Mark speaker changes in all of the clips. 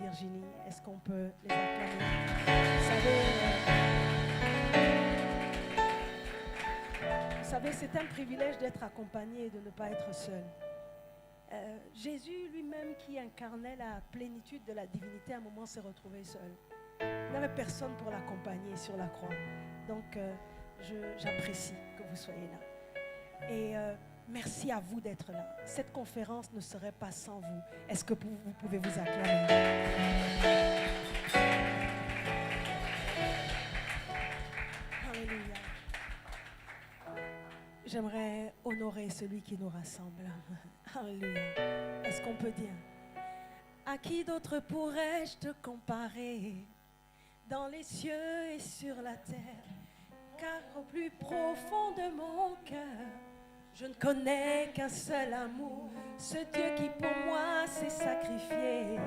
Speaker 1: Virginie. Est-ce qu'on peut les acclamer? Vous savez, c'est un privilège d'être accompagné et de ne pas être seul. Jésus lui-même qui incarnait la plénitude de la divinité, à un moment s'est retrouvé seul. Il n'avait personne pour l'accompagner sur la croix. Donc, j'apprécie que vous soyez là. Et merci à vous d'être là. Cette conférence ne serait pas sans vous. Est-ce que vous pouvez vous acclamer? Alléluia. J'aimerais honorer celui qui nous rassemble. Alléluia. Est-ce qu'on peut dire? À qui d'autre pourrais-je te comparer dans les cieux et sur la terre? Car au plus profond de mon cœur, je ne connais qu'un seul amour. Ce Dieu qui pour moi s'est sacrifié,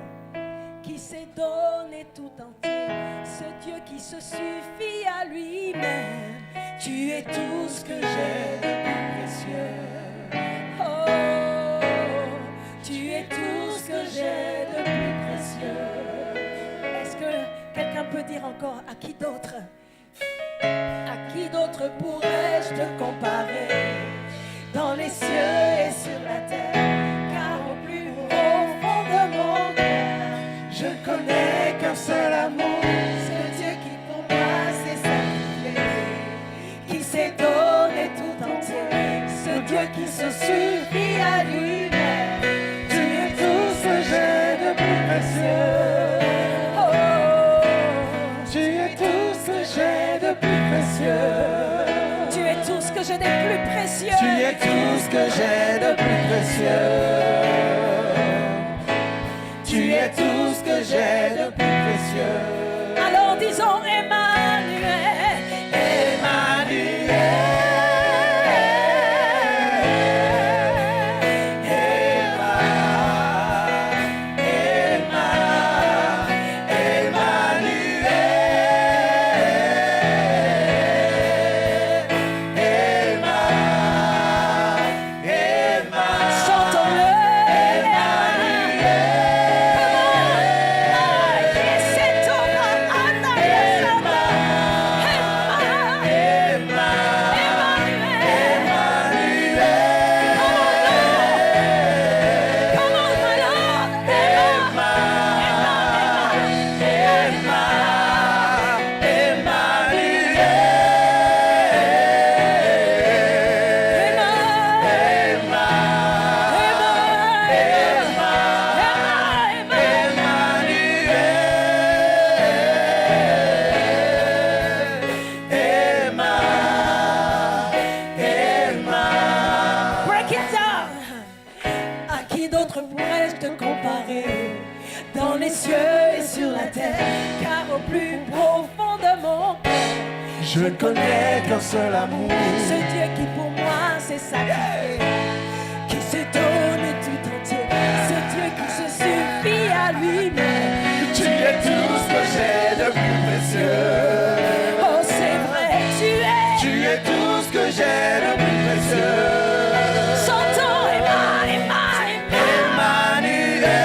Speaker 1: qui s'est donné tout entier. Ce Dieu qui se suffit à lui-même. Tu es tout ce que j'ai de plus précieux. Oh, tu es tout ce que j'ai de plus précieux. Est-ce que quelqu'un peut dire encore à qui d'autre? À qui d'autre pourrais-je te comparer dans les cieux et sur la terre? Car au plus profond de mon cœur, je ne connais qu'un seul amour. Ce Dieu qui pour moi s'est sacrifié, qui s'est donné tout entier. Ce Dieu qui se suffit à lui-même. Tu es tout ce que j'ai de plus précieux. Oh, tu es tout ce que j'ai de plus précieux. Tu es tout ce que j'ai de plus précieux. Tu es tout ce que j'ai de plus précieux. Tu es tout ce que j'ai de plus précieux. Alors disons Emmanuel, Emmanuel.
Speaker 2: Je ne connais qu'un seul amour.
Speaker 1: Ce Dieu qui pour moi s'est sacrifié, qui s'est donné tout entier. Ce Dieu qui se suffit à lui-même.
Speaker 2: Tu es tout ce que j'ai de plus précieux.
Speaker 1: Oh c'est vrai,
Speaker 2: tu es tout ce que j'ai de plus précieux.
Speaker 1: Chantons Emmanuel.
Speaker 2: Emmanuel.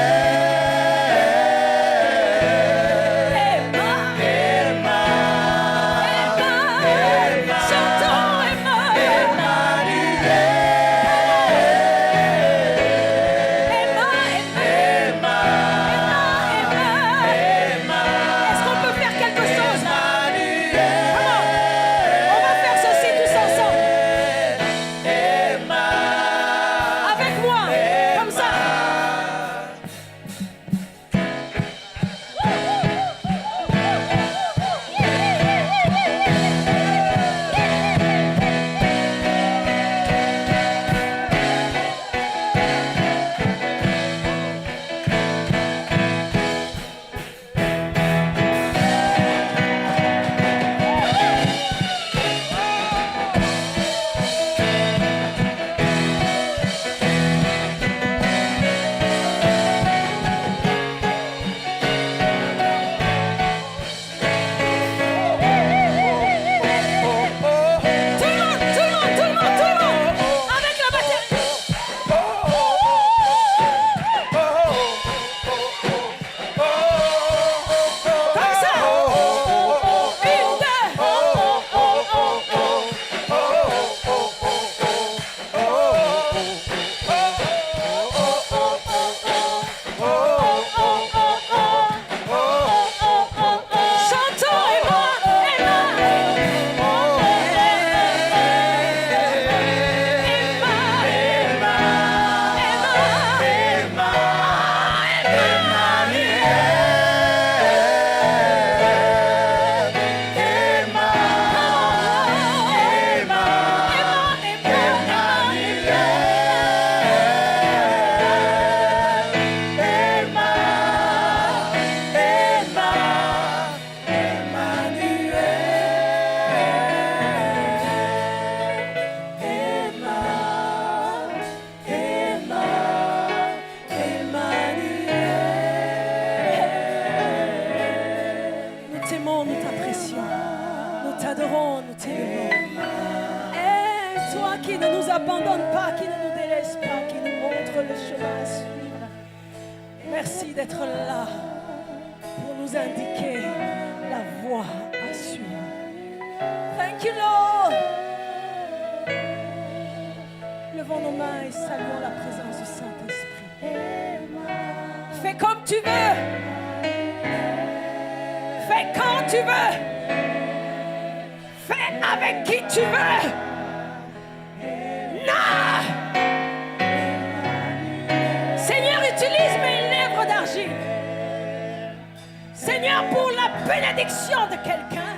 Speaker 1: Merci d'être là pour nous indiquer la voie à suivre. Thank you, Lord. Levons nos mains et saluons la présence du Saint-Esprit. Fais comme tu veux. Fais quand tu veux. Fais avec qui tu veux. Non! Seigneur, utilise mes lèvres d'argile. Seigneur, pour la bénédiction de quelqu'un,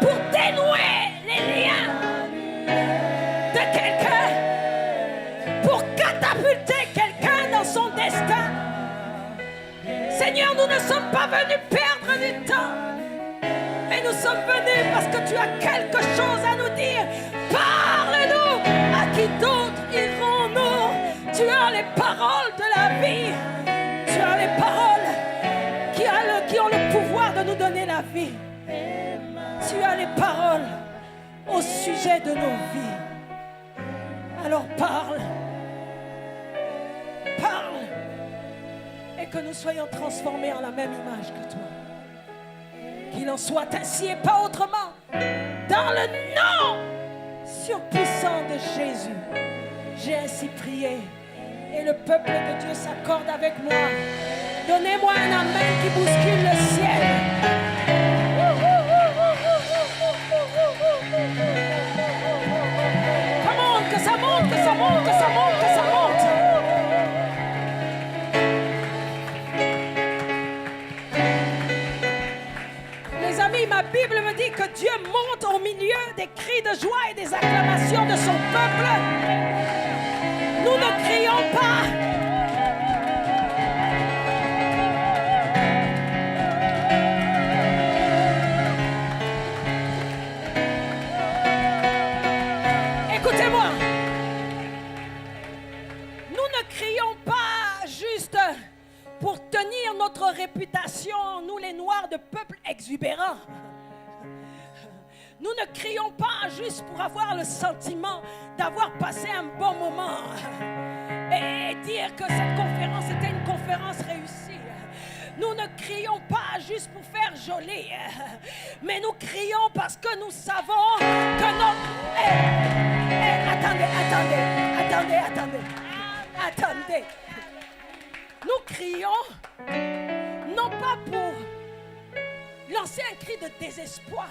Speaker 1: pour dénouer les liens de quelqu'un, pour catapulter quelqu'un dans son destin. Seigneur, nous ne sommes pas venus perdre du temps, mais nous sommes venus parce que tu as quelque chose à nous dire. Parle-nous. À qui d'autre irons-nous? Tu as les paroles de la vie. Tu as les paroles qui ont le pouvoir de nous donner la vie. Tu as les paroles au sujet de nos vies. Alors parle. Parle. Et que nous soyons transformés en la même image que toi. Qu'il en soit ainsi et pas autrement. Dans le nom surpuissant de Jésus, j'ai ainsi prié. Et le peuple de Dieu s'accorde avec moi. Donnez-moi un amen qui bouscule le ciel. Come on, que ça monte, que ça monte, que ça monte, que ça monte. Les amis, ma Bible me dit que Dieu monte au milieu des cris de joie et des acclamations de son peuple. Nous ne crions pas. Écoutez-moi. Nous ne crions pas juste pour tenir notre réputation, nous les Noirs, de peuple exubérant. Nous ne crions pas juste pour avoir le sentiment d'avoir passé un bon moment et dire que cette conférence était une conférence réussie. Nous ne crions pas juste pour faire joli, mais nous crions parce que nous savons que notre... Attendez. Nous crions non pas pour lancer un cri de désespoir,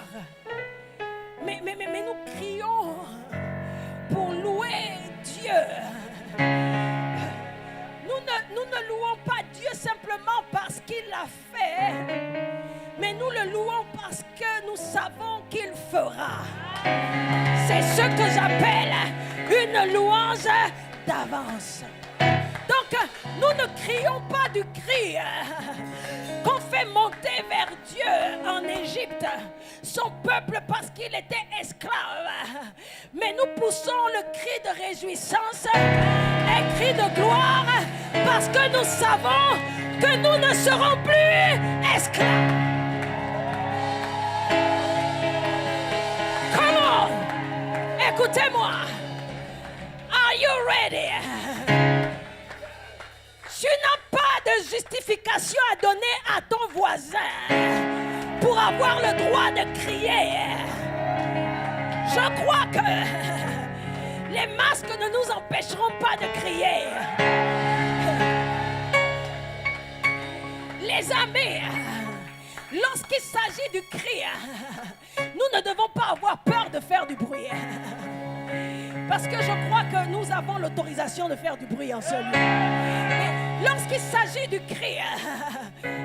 Speaker 1: mais nous crions pour louer Dieu. Nous ne louons pas Dieu simplement parce qu'il l'a fait, mais nous le louons parce que nous savons qu'il fera. C'est ce que j'appelle une louange d'avance. Donc, nous ne crions pas du cri qu'on fait monter vers Dieu en Égypte, son peuple, parce qu'il était esclave. Mais nous poussons le cri de réjouissance, un cri de gloire, parce que nous savons que nous ne serons plus esclaves. Comment? Écoutez-moi. Are you ready? Tu n'as pas de justification à donner à ton voisin pour avoir le droit de crier. Je crois que les masques ne nous empêcheront pas de crier. Les amis, lorsqu'il s'agit du cri, nous ne devons pas avoir peur de faire du bruit. Parce que je crois que nous avons l'autorisation de faire du bruit en ce lieu. Mais lorsqu'il s'agit du cri,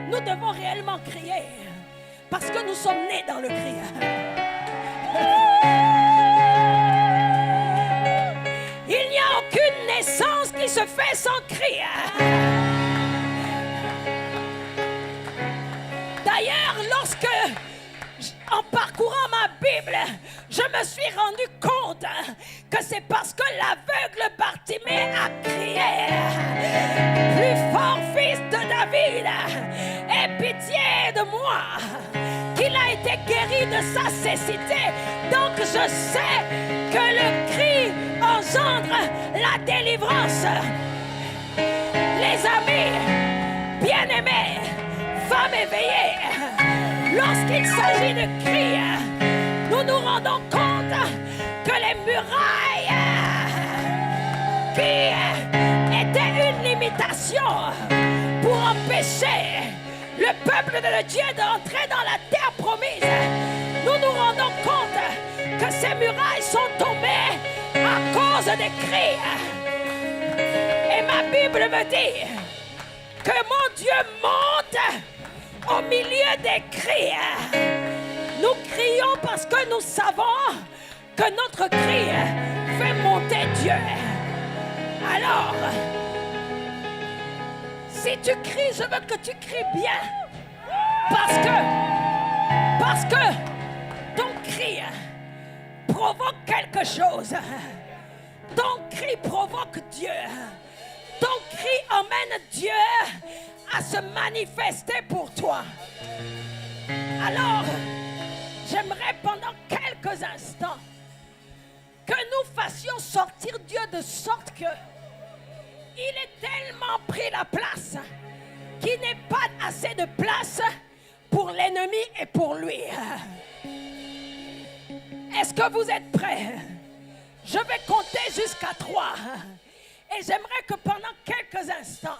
Speaker 1: nous devons réellement crier. Parce que nous sommes nés dans le cri. Il n'y a aucune naissance qui se fait sans cri. D'ailleurs, lorsque, en parcourant ma Bible, je me suis rendu compte que c'est parce que l'aveugle Bartimée a crié: plus fort, fils de David, aie pitié de moi, qu'il a été guéri de sa cécité. Donc je sais que le cri engendre la délivrance. Les amis, Bien-aimée, femme éveillée, lorsqu'il s'agit de cris, nous nous rendons compte que les murailles qui étaient une limitation pour empêcher le peuple de Dieu d'entrer dans la terre promise, nous nous rendons compte que ces murailles sont tombées à cause des cris. Et ma Bible me dit que mon Dieu monte au milieu des cris. Nous crions parce que nous savons que notre cri fait monter Dieu. Alors, si tu cries, je veux que tu cries bien. Parce que ton cri provoque quelque chose. Ton cri provoque Dieu. Ton cri emmène Dieu à se manifester pour toi. Alors, j'aimerais pendant quelques instants que nous fassions sortir Dieu de sorte que il est tellement pris la place qu'il n'est pas assez de place pour l'ennemi et pour lui. Est-ce que vous êtes prêts? Je vais compter jusqu'à 3. Et j'aimerais que pendant quelques instants,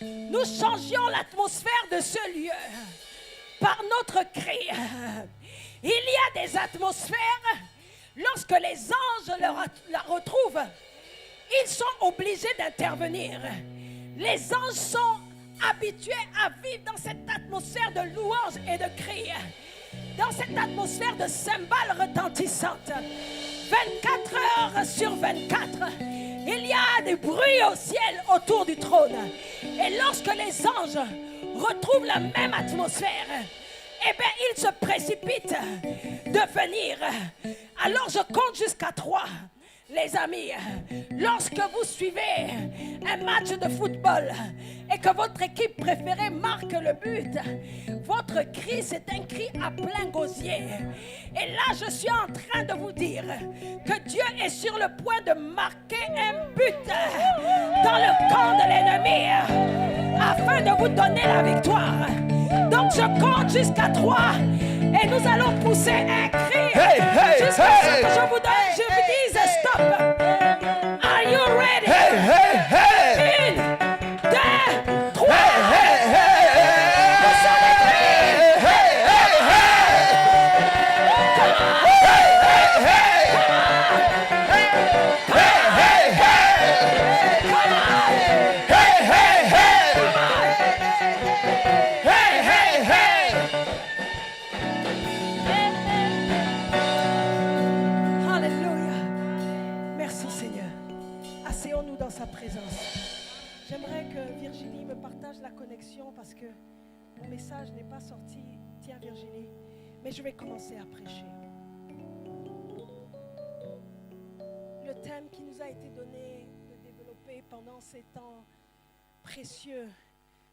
Speaker 1: nous changions l'atmosphère de ce lieu par notre cri. Il y a des atmosphères, lorsque les anges la retrouvent, ils sont obligés d'intervenir. Les anges sont habitués à vivre dans cette atmosphère de louange et de cri, dans cette atmosphère de cymbales retentissantes. 24 heures sur 24, il y a des bruits au ciel autour du trône. Et lorsque les anges retrouvent la même atmosphère, eh bien, ils se précipitent de venir. Alors je compte jusqu'à 3. Les amis, lorsque vous suivez un match de football et que votre équipe préférée marque le but, votre cri, c'est un cri à plein gosier. Et là, je suis en train de vous dire que Dieu est sur le point de marquer un but dans le camp de l'ennemi afin de vous donner la victoire. Donc, je compte jusqu'à 3 et nous allons pousser un cri jusqu'à ce que je vous dise stop. Are you ready? 1, 2, 3. J'aimerais que Virginie me partage la connexion parce que mon message n'est pas sorti. Tiens Virginie, mais je vais commencer à prêcher. Le thème qui nous a été donné de développer pendant ces temps précieux,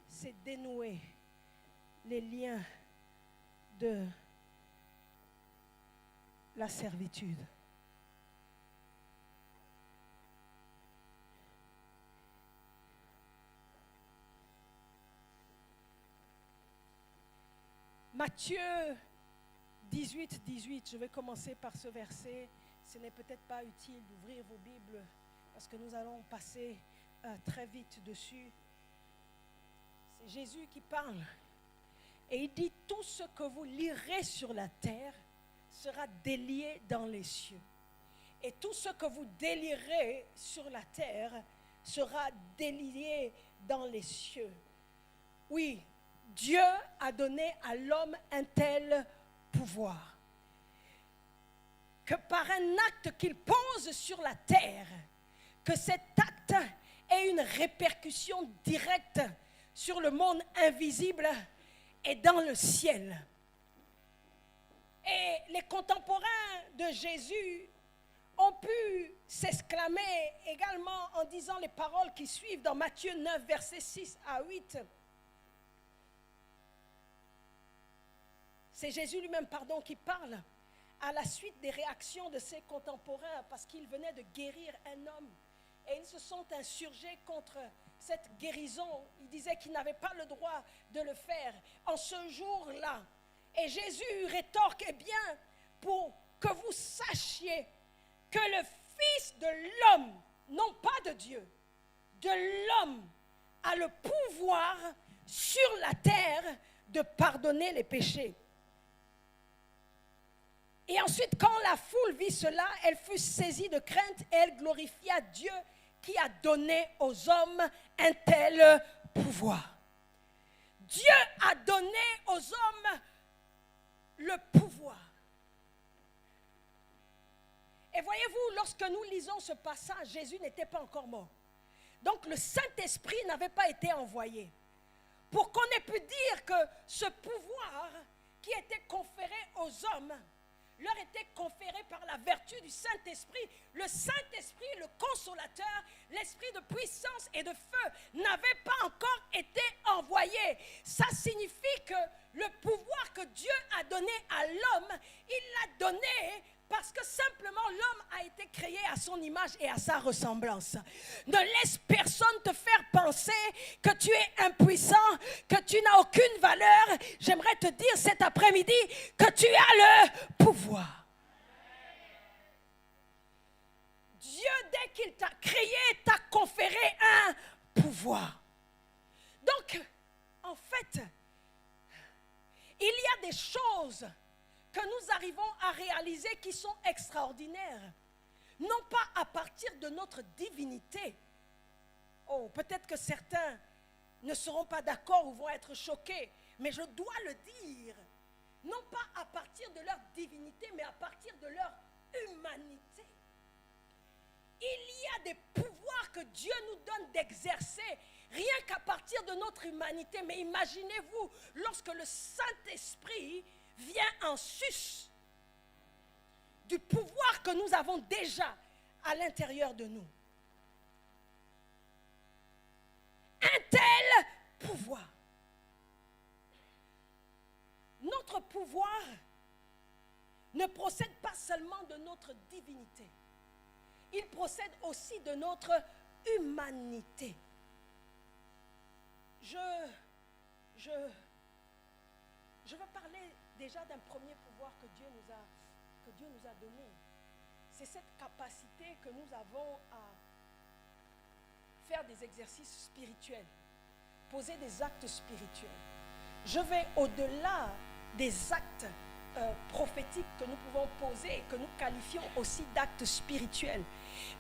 Speaker 1: c'est dénouer les liens de la servitude. Matthieu 18, 18, je vais commencer par ce verset. Ce n'est peut-être pas utile d'ouvrir vos Bibles parce que nous allons passer très vite dessus. C'est Jésus qui parle. Et il dit, tout ce que vous lirez sur la terre sera délié dans les cieux. Et tout ce que vous délierez sur la terre sera délié dans les cieux. Oui, Dieu a donné à l'homme un tel pouvoir que par un acte qu'il pose sur la terre, que cet acte ait une répercussion directe sur le monde invisible et dans le ciel. Et les contemporains de Jésus ont pu s'exclamer également en disant les paroles qui suivent dans Matthieu 9, versets 6 à 8. C'est Jésus lui-même, qui parle à la suite des réactions de ses contemporains parce qu'il venait de guérir un homme. Et ils se sont insurgés contre cette guérison, il disait qu'il n'avait pas le droit de le faire en ce jour-là. Et Jésus rétorque, eh bien, pour que vous sachiez que le Fils de l'homme, non pas de Dieu, de l'homme, a le pouvoir sur la terre de pardonner les péchés. Et ensuite, quand la foule vit cela, elle fut saisie de crainte et elle glorifia Dieu qui a donné aux hommes un tel pouvoir. Dieu a donné aux hommes le pouvoir. Et voyez-vous, lorsque nous lisons ce passage, Jésus n'était pas encore mort. Donc le Saint-Esprit n'avait pas été envoyé. Pour qu'on ait pu dire que ce pouvoir qui était conféré aux hommes leur était conféré par la vertu du Saint-Esprit. Le Saint-Esprit, le consolateur, l'esprit de puissance et de feu n'avait pas encore été envoyé. Ça signifie que le pouvoir que Dieu a donné à l'homme, il l'a donné parce que simplement l'homme a été créé à son image et à sa ressemblance. Ne laisse personne te faire penser que tu es impuissant, que tu n'as aucune valeur. J'aimerais te dire cet après-midi que tu as le pouvoir. Dieu, dès qu'il t'a créé, t'a conféré un pouvoir. Donc, en fait, il y a des choses que nous arrivons à réaliser qui sont extraordinaires, non pas à partir de notre divinité. Oh, peut-être que certains ne seront pas d'accord ou vont être choqués, mais je dois le dire, non pas à partir de leur divinité, mais à partir de leur humanité. Il y a des pouvoirs que Dieu nous donne d'exercer, rien qu'à partir de notre humanité. Mais imaginez-vous, lorsque le Saint-Esprit vient en sus du pouvoir que nous avons déjà à l'intérieur de nous. Un tel pouvoir. Notre pouvoir ne procède pas seulement de notre divinité. Il procède aussi de notre humanité. Je veux parler déjà d'un premier pouvoir que Dieu nous a donné. C'est cette capacité que nous avons à faire des exercices spirituels, poser des actes spirituels. Je vais au-delà des actes prophétiques que nous pouvons poser et que nous qualifions aussi d'actes spirituels.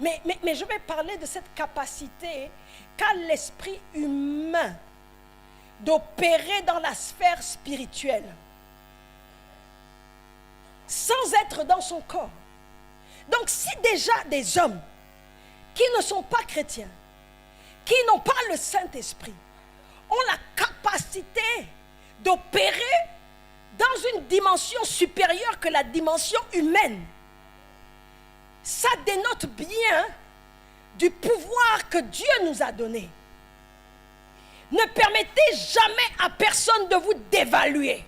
Speaker 1: Mais je vais parler de cette capacité qu'a l'esprit humain d'opérer dans la sphère spirituelle sans être dans son corps. Donc si déjà des hommes qui ne sont pas chrétiens, qui n'ont pas le Saint-Esprit, ont la capacité d'opérer dans une dimension supérieure que la dimension humaine, ça dénote bien du pouvoir que Dieu nous a donné. Ne permettez jamais à personne de vous dévaluer.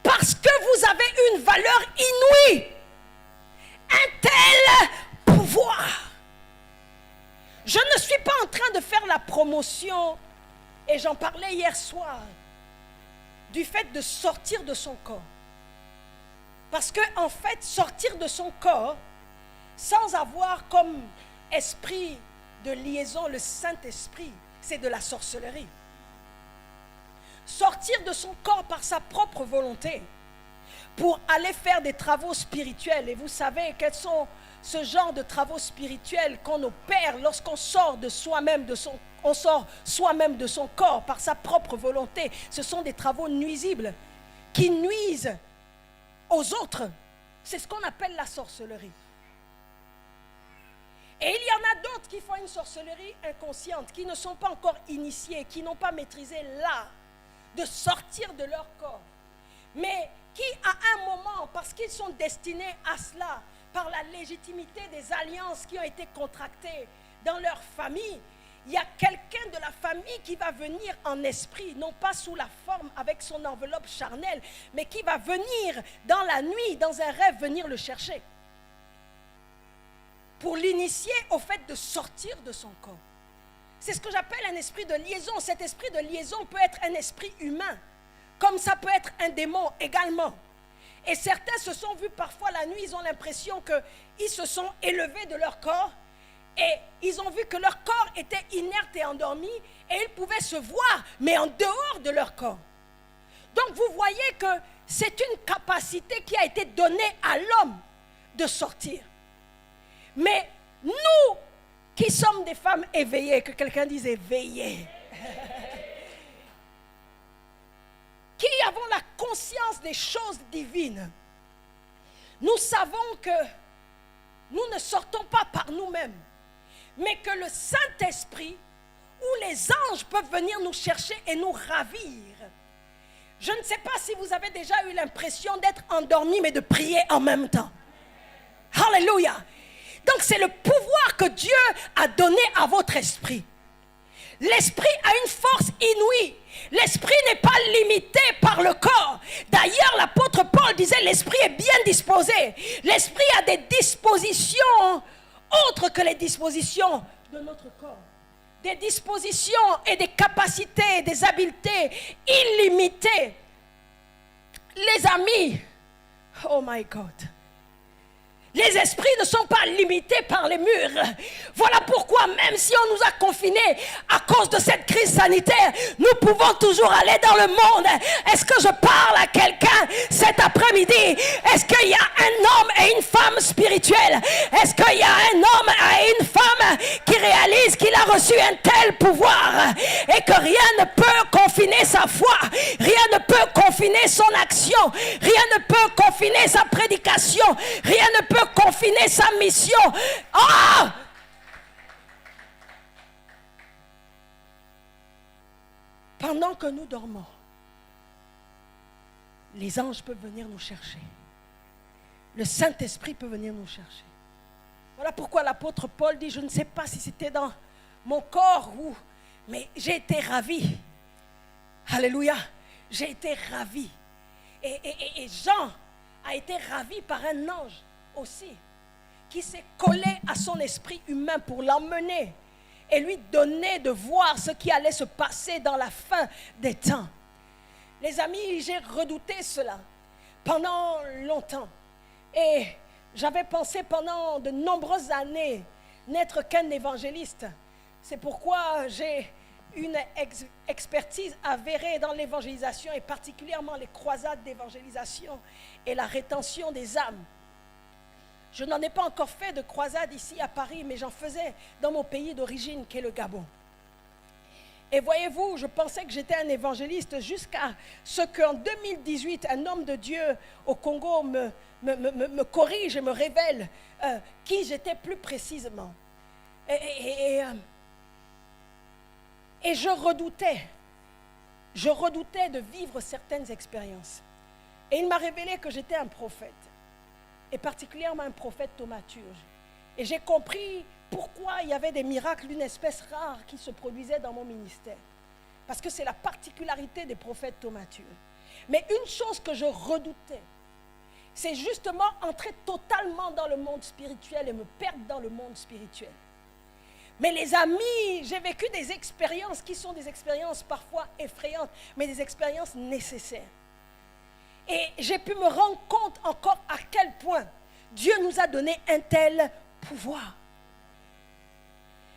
Speaker 1: Parce que vous avez une valeur inouïe. Un tel pouvoir. Je ne suis pas en train de faire la promotion, et j'en parlais hier soir, du fait de sortir de son corps. Parce que, en fait, sortir de son corps, sans avoir comme esprit de liaison le Saint-Esprit, c'est de la sorcellerie. Sortir de son corps par sa propre volonté pour aller faire des travaux spirituels. Et vous savez quels sont ce genre de travaux spirituels qu'on opère lorsqu'on sort de soi-même, on sort soi-même de son corps par sa propre volonté. Ce sont des travaux nuisibles qui nuisent aux autres. C'est ce qu'on appelle la sorcellerie. Et il y en a d'autres qui font une sorcellerie inconsciente, qui ne sont pas encore initiés, qui n'ont pas maîtrisé l'art de sortir de leur corps. Mais qui, à un moment, parce qu'ils sont destinés à cela, par la légitimité des alliances qui ont été contractées dans leur famille, il y a quelqu'un de la famille qui va venir en esprit, non pas sous la forme avec son enveloppe charnelle, mais qui va venir dans la nuit, dans un rêve, venir le chercher. Pour l'initier au fait de sortir de son corps. C'est ce que j'appelle un esprit de liaison. Cet esprit de liaison peut être un esprit humain, comme ça peut être un démon également. Et certains se sont vus parfois la nuit, ils ont l'impression qu'ils se sont élevés de leur corps et ils ont vu que leur corps était inerte et endormi et ils pouvaient se voir, mais en dehors de leur corps. Donc vous voyez que c'est une capacité qui a été donnée à l'homme de sortir. Mais nous qui sommes des femmes éveillées, que quelqu'un dise éveillées, qui avons la conscience des choses divines, nous savons que nous ne sortons pas par nous-mêmes, mais que le Saint-Esprit ou les anges peuvent venir nous chercher et nous ravir. Je ne sais pas si vous avez déjà eu l'impression d'être endormi, mais de prier en même temps. Alléluia. Donc c'est le pouvoir que Dieu a donné à votre esprit. L'esprit a une force inouïe. L'esprit n'est pas limité par le corps. D'ailleurs, l'apôtre Paul disait, l'esprit est bien disposé. L'esprit a des dispositions autres que les dispositions de notre corps. Des dispositions et des capacités, des habiletés illimitées. Les amis, oh my God. Les esprits ne sont pas limités par les murs. Voilà pourquoi même si on nous a confinés à cause de cette crise sanitaire, nous pouvons toujours aller dans le monde. Est-ce que je parle à quelqu'un cet après-midi? Est-ce qu'il y a un homme et une femme spirituelle? Est-ce qu'il y a un homme et une femme qui réalise qu'il a reçu un tel pouvoir et que rien ne peut confiner sa foi, rien ne peut confiner son action, rien ne peut confiner sa prédication, rien ne peut confiner sa mission. Oh! Pendant que nous dormons, les anges peuvent venir nous chercher. Le Saint-Esprit peut venir nous chercher. Voilà pourquoi l'apôtre Paul dit, je ne sais pas si c'était dans mon corps ou, mais j'ai été ravi. Alléluia. J'ai été ravi. Et Jean a été ravi par un ange aussi, qui s'est collé à son esprit humain pour l'emmener et lui donner de voir ce qui allait se passer dans la fin des temps. Les amis, j'ai redouté cela pendant longtemps et j'avais pensé pendant de nombreuses années n'être qu'un évangéliste. C'est pourquoi j'ai une expertise avérée dans l'évangélisation et particulièrement les croisades d'évangélisation et la rétention des âmes. Je n'en ai pas encore fait de croisade ici à Paris, mais j'en faisais dans mon pays d'origine, qui est le Gabon. Et voyez-vous, je pensais que j'étais un évangéliste jusqu'à ce qu'en 2018, un homme de Dieu au Congo me corrige et me révèle qui j'étais plus précisément. Et je redoutais de vivre certaines expériences. Et il m'a révélé que j'étais un prophète. Et particulièrement un prophète thaumaturge. Et j'ai compris pourquoi il y avait des miracles d'une espèce rare qui se produisaient dans mon ministère. Parce que c'est la particularité des prophètes thaumaturges. Mais une chose que je redoutais, c'est justement entrer totalement dans le monde spirituel et me perdre dans le monde spirituel. Mais les amis, j'ai vécu des expériences qui sont des expériences parfois effrayantes, mais des expériences nécessaires. Et j'ai pu me rendre compte encore à quel point Dieu nous a donné un tel pouvoir.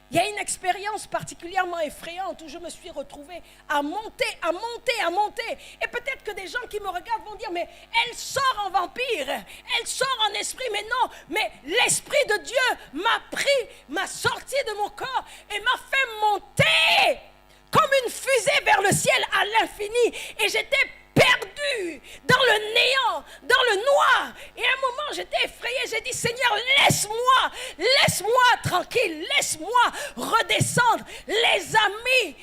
Speaker 1: Il y a une expérience particulièrement effrayante où je me suis retrouvée à monter. Et peut-être que des gens qui me regardent vont dire, mais elle sort en vampire, elle sort en esprit. Mais non, mais l'Esprit de Dieu m'a sorti de mon corps et m'a fait monter comme une fusée vers le ciel à l'infini. Et j'étais perdu dans le néant, dans le noir. Et à un moment, j'étais effrayé. J'ai dit, Seigneur, laisse-moi tranquille, laisse-moi redescendre. Les amis,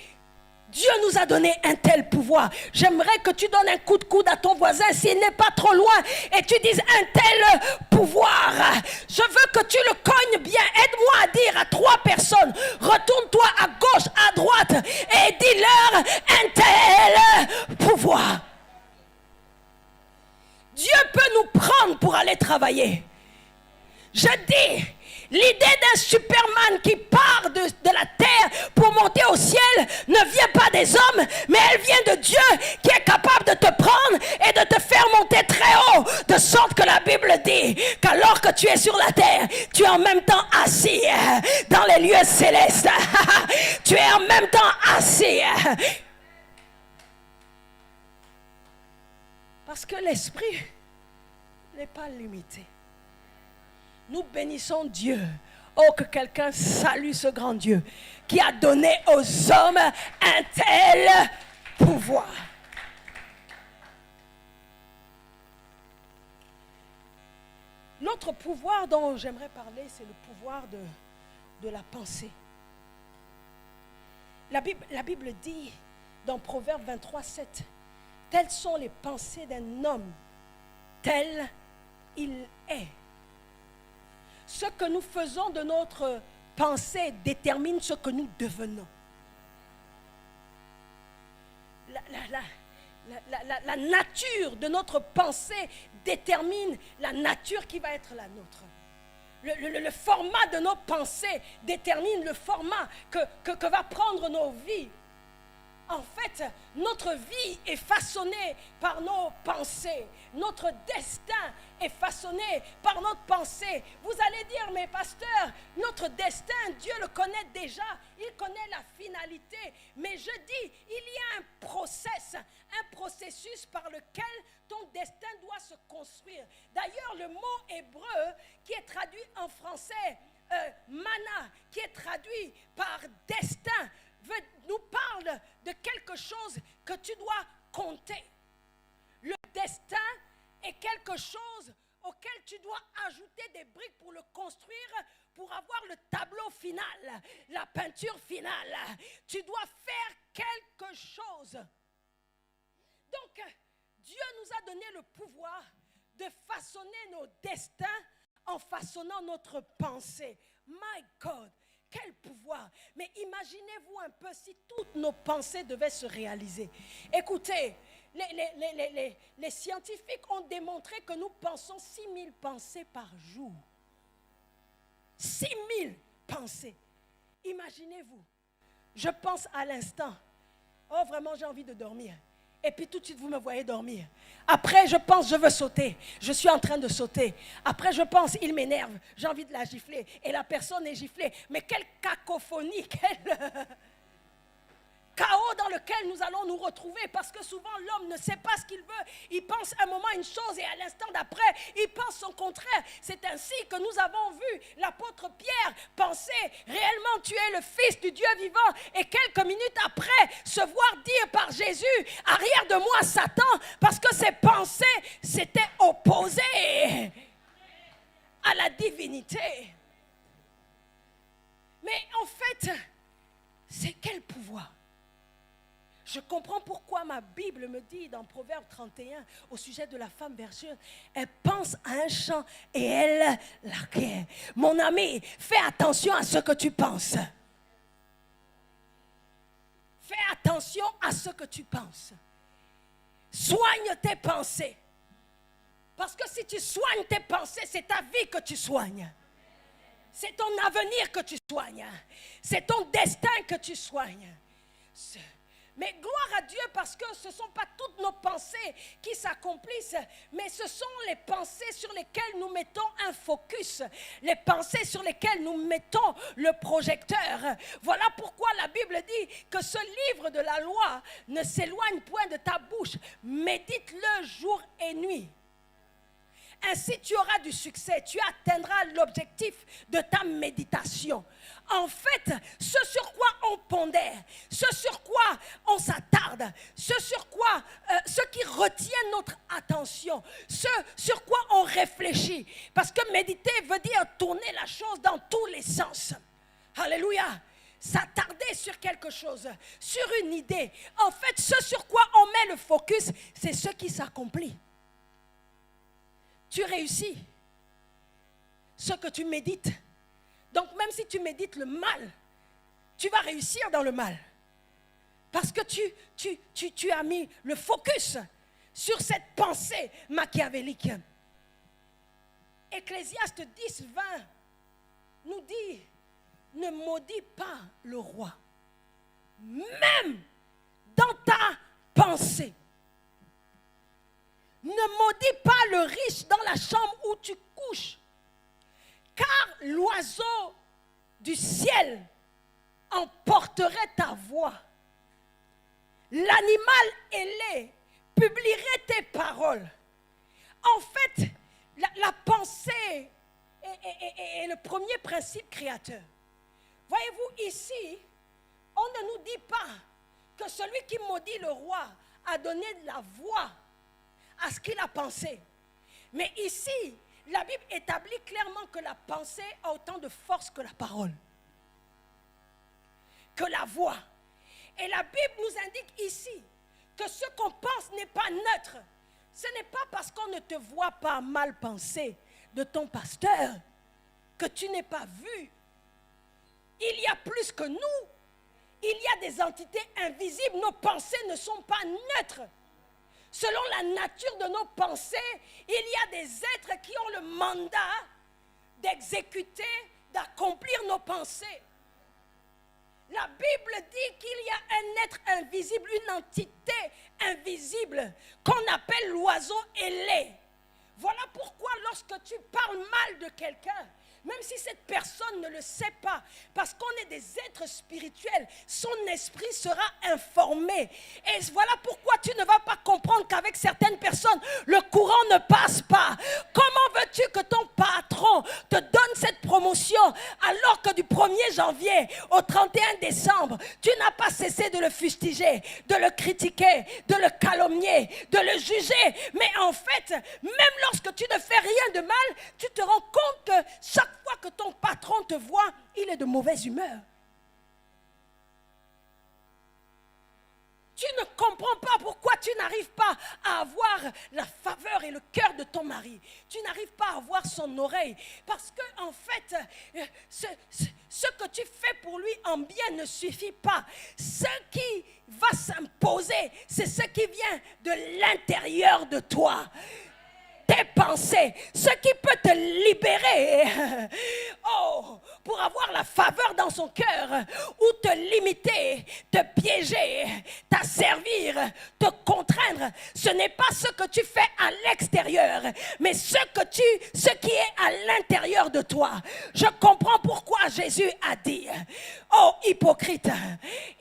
Speaker 1: Dieu nous a donné un tel pouvoir. J'aimerais que tu donnes un coup de coude à ton voisin s'il n'est pas trop loin et tu dises un tel pouvoir. Je veux que tu le cognes bien. Aide-moi à dire à 3 personnes, retourne-toi à gauche, à droite et dis-leur un tel pouvoir. Dieu peut nous prendre pour aller travailler. Je dis, L'idée d'un Superman qui part de la terre pour monter au ciel ne vient pas des hommes, mais elle vient de Dieu qui est capable de te prendre et de te faire monter très haut, de sorte que la Bible dit qu'alors que tu es sur la terre, tu es en même temps assis dans les lieux célestes. Tu es en même temps assis. Parce que l'esprit n'est pas limité. Nous bénissons Dieu. Oh, que quelqu'un salue ce grand Dieu qui a donné aux hommes un tel pouvoir. L'autre pouvoir dont j'aimerais parler, c'est le pouvoir de la pensée. La Bible dit dans Proverbe 23, 7, « Telles sont les pensées d'un homme, tel il est. » Ce que nous faisons de notre pensée détermine ce que nous devenons. La nature de notre pensée détermine la nature qui va être la nôtre. Le format de nos pensées détermine le format que va prendre nos vies. En fait, notre vie est façonnée par nos pensées. Notre destin est façonné par notre pensée. Vous allez dire, mais pasteur, notre destin, Dieu le connaît déjà. Il connaît la finalité. Mais je dis, il y a un processus par lequel ton destin doit se construire. D'ailleurs, le mot hébreu qui est traduit en français, mana, qui est traduit par destin, nous parle de quelque chose que tu dois compter. Le destin est quelque chose auquel tu dois ajouter des briques pour le construire, pour avoir le tableau final, la peinture finale. Tu dois faire quelque chose. Donc, Dieu nous a donné le pouvoir de façonner nos destins en façonnant notre pensée. My God! Quel pouvoir! Mais imaginez-vous un peu si toutes nos pensées devaient se réaliser. Écoutez, les scientifiques ont démontré que nous pensons 6000 pensées par jour. 6000 pensées. Imaginez-vous. Je pense à l'instant. Oh, vraiment, j'ai envie de dormir. Et puis tout de suite, vous me voyez dormir. Après, je pense, je veux sauter. Je suis en train de sauter. Après, je pense, il m'énerve. J'ai envie de la gifler. Et la personne est giflée. Mais quelle cacophonie, quel chaos dans lequel nous allons nous retrouver. Parce que souvent, l'homme ne sait pas ce qu'il veut. Il pense un moment une chose et à l'instant d'après, il pense son contraire. C'est ainsi que nous avons vu l'apôtre Pierre penser réellement tu es le Fils du Dieu vivant. Et quelques minutes après, se voir dire par Jésus, arrière de moi Satan, parce que ses pensées s'étaient opposées à la divinité. Mais en fait, c'est quel pouvoir? Je comprends pourquoi ma Bible me dit dans Proverbe 31 au sujet de la femme vertueuse, elle pense à un champ et elle l'acquiert. Mon ami, fais attention à ce que tu penses. Fais attention à ce que tu penses. Soigne tes pensées. Parce que si tu soignes tes pensées, c'est ta vie que tu soignes. C'est ton avenir que tu soignes. C'est ton destin que tu soignes. Mais gloire à Dieu parce que ce ne sont pas toutes nos pensées qui s'accomplissent, mais ce sont les pensées sur lesquelles nous mettons un focus, les pensées sur lesquelles nous mettons le projecteur. Voilà pourquoi la Bible dit que ce livre de la loi ne s'éloigne point de ta bouche, médite-le jour et nuit. Ainsi tu auras du succès, tu atteindras l'objectif de ta méditation. En fait, ce sur quoi on pondère, ce sur quoi on s'attarde, ce qui retient notre attention, ce sur quoi on réfléchit. Parce que méditer veut dire tourner la chose dans tous les sens. Alléluia. S'attarder sur quelque chose, sur une idée. En fait, ce sur quoi on met le focus, c'est ce qui s'accomplit. Tu réussis ce que tu médites. Donc même si tu médites le mal, tu vas réussir dans le mal. Parce que tu as mis le focus sur cette pensée machiavélique. Ecclésiaste 10, 20 nous dit, ne maudis pas le roi, même dans ta pensée. Ne maudis pas le riche dans la chambre où tu couches, car l'oiseau du ciel emporterait ta voix. L'animal ailé publierait tes paroles. En fait, la pensée est le premier principe créateur. Voyez-vous, ici, on ne nous dit pas que celui qui maudit le roi a donné de la voix à ce qu'il a pensé. Mais ici, la Bible établit clairement que la pensée a autant de force que la parole, que la voix. Et la Bible nous indique ici que ce qu'on pense n'est pas neutre. Ce n'est pas parce qu'on ne te voit pas mal penser de ton pasteur que tu n'es pas vu. Il y a plus que nous. Il y a des entités invisibles. Nos pensées ne sont pas neutres. Selon la nature de nos pensées, il y a des êtres qui ont le mandat d'exécuter, d'accomplir nos pensées. La Bible dit qu'il y a un être invisible, une entité invisible qu'on appelle l'oiseau ailé. Voilà pourquoi lorsque tu parles mal de quelqu'un, même si cette personne ne le sait pas, parce qu'on est des êtres spirituels, son esprit sera informé. Et voilà pourquoi tu ne vas pas comprendre qu'avec certaines personnes, le courant ne passe pas. Comment veux-tu que ton patron te donne cette promotion alors que du 1er janvier au 31 décembre, tu n'as pas cessé de le fustiger, de le critiquer, de le calomnier, de le juger. Mais en fait, même lorsque tu ne fais rien de mal, tu te rends compte que chaque fois que ton patron te voit, il est de mauvaise humeur. Tu ne comprends pas pourquoi tu n'arrives pas à avoir la faveur et le cœur de ton mari. Tu n'arrives pas à avoir son oreille. Parce que, en fait, ce que tu fais pour lui en bien ne suffit pas. Ce qui va s'imposer, c'est ce qui vient de l'intérieur de toi. Tes pensées, ce qui peut te libérer, pour avoir la faveur dans son cœur, ou te limiter, te piéger, t'asservir, te contraindre. Ce n'est pas ce que tu fais à l'extérieur, mais ce qui est à l'intérieur de toi. Je comprends pourquoi Jésus a dit, oh hypocrite,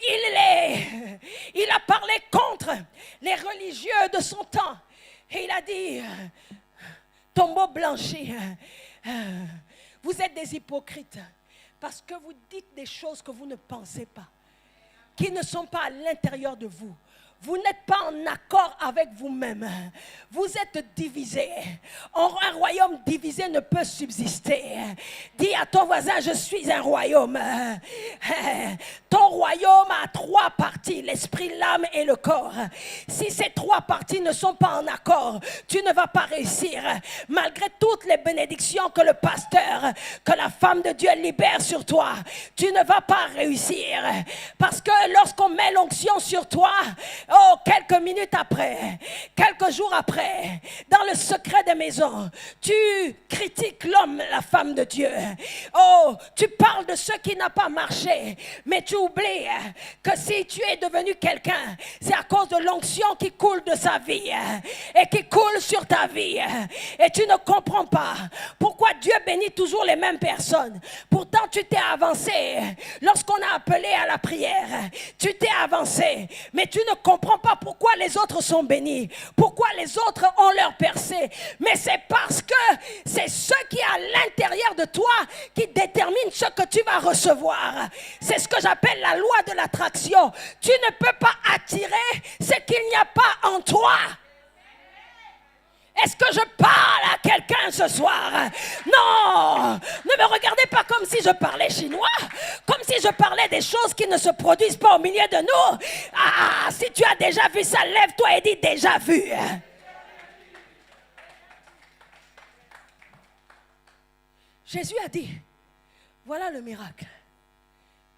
Speaker 1: il a parlé contre les religieux de son temps. Et il a dit, tombeau blanchi, vous êtes des hypocrites parce que vous dites des choses que vous ne pensez pas, qui ne sont pas à l'intérieur de vous. Vous n'êtes pas en accord avec vous-même. Vous êtes divisés. Un royaume divisé ne peut subsister. Dis à ton voisin, je suis un royaume. Ton royaume a 3 parties, l'esprit, l'âme et le corps. Si ces 3 parties ne sont pas en accord, tu ne vas pas réussir. Malgré toutes les bénédictions que le pasteur, que la femme de Dieu libère sur toi, tu ne vas pas réussir. Parce que lorsqu'on met l'onction sur toi, quelques minutes après, quelques jours après, dans le secret des maisons, tu critiques l'homme, la femme de Dieu. Tu parles de ce qui n'a pas marché, mais tu oublies que si tu es devenu quelqu'un, c'est à cause de l'onction qui coule de sa vie et qui coule sur ta vie. Et tu ne comprends pas pourquoi Dieu bénit toujours les mêmes personnes. Pourtant, tu t'es avancé lorsqu'on a appelé à la prière. Tu t'es avancé, mais tu ne comprends pas pourquoi les autres sont bénis, pourquoi les autres ont leur percée. Mais c'est parce que c'est ce qui est à l'intérieur de toi qui détermine ce que tu vas recevoir. C'est ce que j'appelle la loi de l'attraction. Tu ne peux pas attirer ce qu'il n'y a pas en toi. Est-ce que je parle à quelqu'un ce soir? Non! Ne me regardez pas comme si je parlais chinois, comme si je parlais des choses qui ne se produisent pas au milieu de nous. Ah, si tu as déjà vu ça, lève-toi et dis déjà vu. Jésus a dit, voilà le miracle.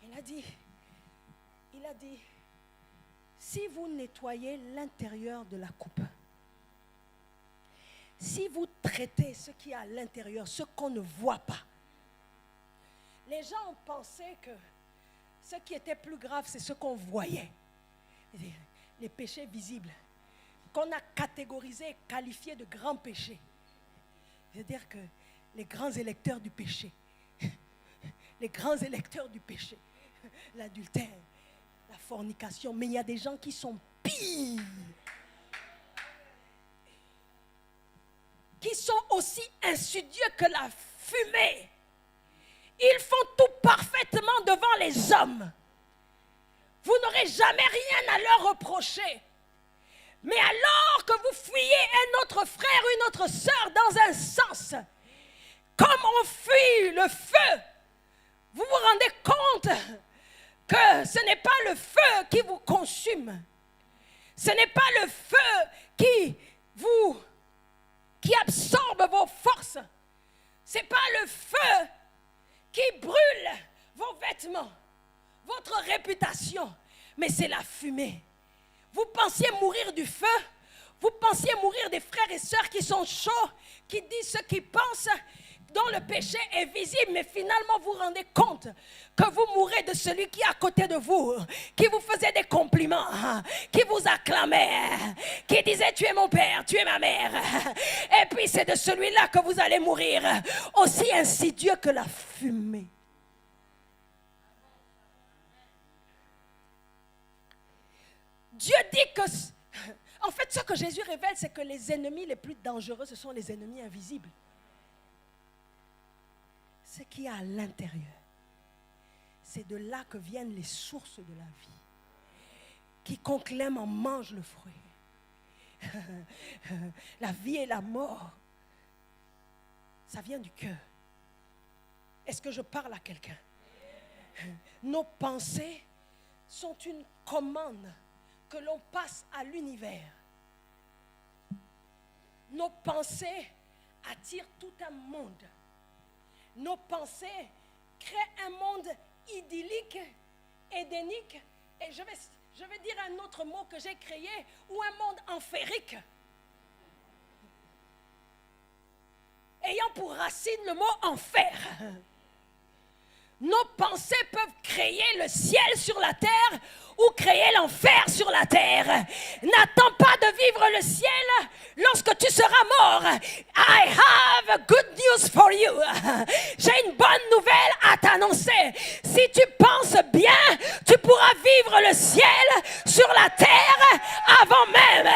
Speaker 1: Il a dit, si vous nettoyez l'intérieur de la coupe, si vous traitez ce qui est à l'intérieur, ce qu'on ne voit pas, Les gens pensaient que ce qui était plus grave, c'est ce qu'on voyait. Les péchés visibles, qu'on a catégorisés, qualifiés de grands péchés. C'est-à-dire que les grands électeurs du péché, les grands électeurs du péché, l'adultère, la fornication, mais il y a des gens qui sont pires, qui sont aussi insidieux que la fumée. Ils font tout parfaitement devant les hommes. Vous n'aurez jamais rien à leur reprocher. Mais alors que vous fuyez un autre frère, une autre sœur dans un sens, comme on fuit le feu, vous vous rendez compte que ce n'est pas le feu qui vous consume. Ce n'est pas le feu qui absorbe vos forces. Ce n'est pas le feu qui brûle vos vêtements, votre réputation, mais c'est la fumée. Vous pensiez mourir du feu, vous pensiez mourir des frères et sœurs qui sont chauds, qui disent ce qu'ils pensent, dont le péché est visible, mais finalement vous vous rendez compte que vous mourrez de celui qui est à côté de vous, qui vous faisait des compliments, qui vous acclamait, qui disait tu es mon père, tu es ma mère, et puis c'est de celui-là que vous allez mourir, aussi insidieux que la fumée. Dieu dit que, en fait, ce que Jésus révèle, c'est que les ennemis les plus dangereux, ce sont les ennemis invisibles. Ce qu'il y a à l'intérieur, c'est de là que viennent les sources de la vie. Quiconque l'aime en mange le fruit. La vie et la mort, ça vient du cœur. Est-ce que je parle à quelqu'un? Nos pensées sont une commande que l'on passe à l'univers. Nos pensées attirent tout un monde. Nos pensées créent un monde idyllique, édénique, et je vais dire un autre mot que j'ai créé, ou un monde enférique, ayant pour racine le mot enfer. Nos pensées peuvent créer le ciel sur la terre ou créer l'enfer sur la terre. N'attends pas de vivre le ciel lorsque tu seras mort. I have good news for you. J'ai une bonne nouvelle à t'annoncer. Si tu penses bien, tu pourras vivre le ciel sur la terre avant même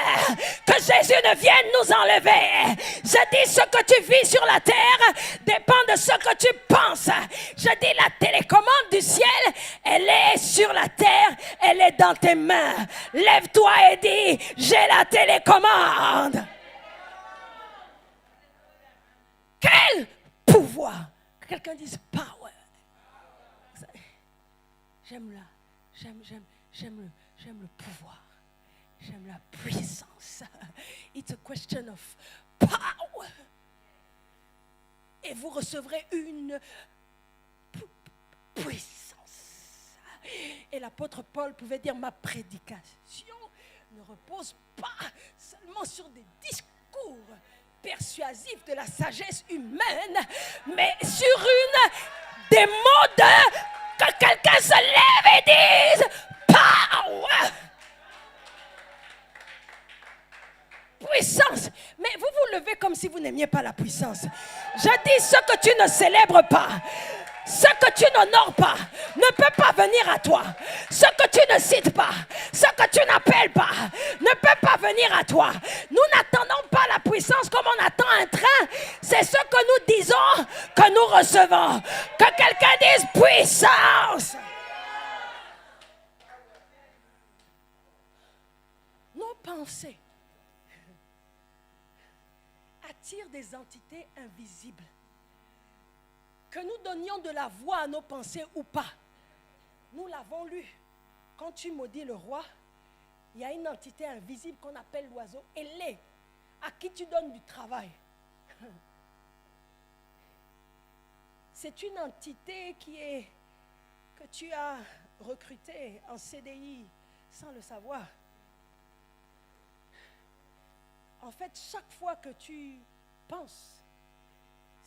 Speaker 1: que Jésus ne vienne nous enlever. Je dis, ce que tu vis sur la terre dépend de ce que tu penses. Je dis, la télécommande du ciel, elle est sur la terre, elle est dans tes mains. Lève-toi et dis, j'ai la télécommande. Quel pouvoir! Quelqu'un dise power. J'aime le pouvoir. J'aime la puissance. It's a question of power. Et vous recevrez une puissance. Et l'apôtre Paul pouvait dire, ma prédication ne repose pas seulement sur des discours persuasifs de la sagesse humaine, mais sur des mots que quelqu'un se lève et dise power. Puissance. Mais vous vous levez comme si vous n'aimiez pas la puissance. Je dis, ce que tu ne célèbres pas, ce que tu n'honores pas, ne peut pas venir à toi. Ce que tu ne cites pas, ce que tu n'appelles pas, ne peut pas venir à toi. Nous n'attendons pas la puissance comme on attend un train. C'est ce que nous disons que nous recevons. Que quelqu'un dise puissance. Nos pensées attirent des entités invisibles. Que nous donnions de la voix à nos pensées ou pas. Nous l'avons lu. Quand tu maudis le roi, il y a une entité invisible qu'on appelle l'oiseau. Elle est à qui tu donnes du travail. C'est une entité que tu as recrutée en CDI sans le savoir. En fait, chaque fois que tu penses,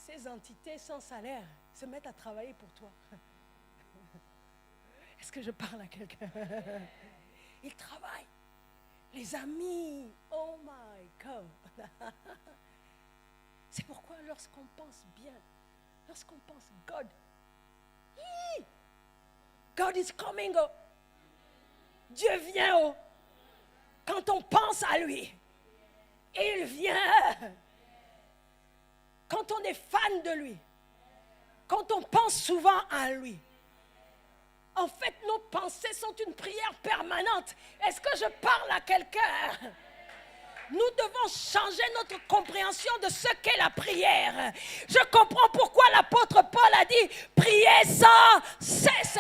Speaker 1: ces entités sans salaire se mettent à travailler pour toi. Est-ce que je parle à quelqu'un? Ils travaillent. Les amis, oh my God. C'est pourquoi lorsqu'on pense bien, lorsqu'on pense God, God is coming. Oh. Dieu vient. Oh. Quand on pense à lui, il vient. Quand on est fan de lui, quand on pense souvent à lui, en fait, nos pensées sont une prière permanente. Est-ce que je parle à quelqu'un? Nous devons changer notre compréhension de ce qu'est la prière. Je comprends pourquoi l'apôtre Paul a dit « Priez sans cesse ».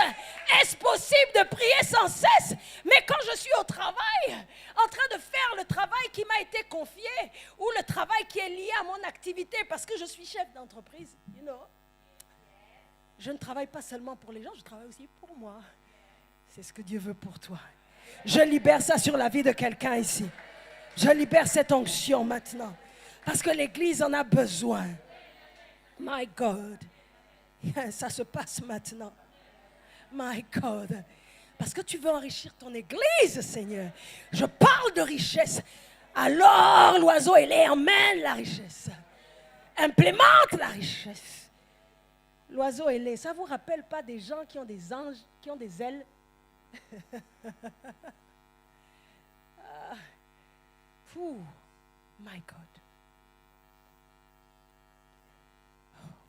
Speaker 1: Est-ce possible de prier sans cesse? Mais quand je suis au travail, en train de faire le travail qui m'a été confié, ou le travail qui est lié à mon activité, parce que je suis chef d'entreprise, you know, je ne travaille pas seulement pour les gens, je travaille aussi pour moi. C'est ce que Dieu veut pour toi. Je libère ça sur la vie de quelqu'un ici. Je libère cette onction maintenant. Parce que l'Église en a besoin. My God. Ça se passe maintenant. My God. Parce que tu veux enrichir ton Église, Seigneur. Je parle de richesse. Alors l'oiseau ailé emmène la richesse. Implémente la richesse. L'oiseau ailé, ça ne vous rappelle pas des gens qui ont des anges, qui ont des ailes? My God.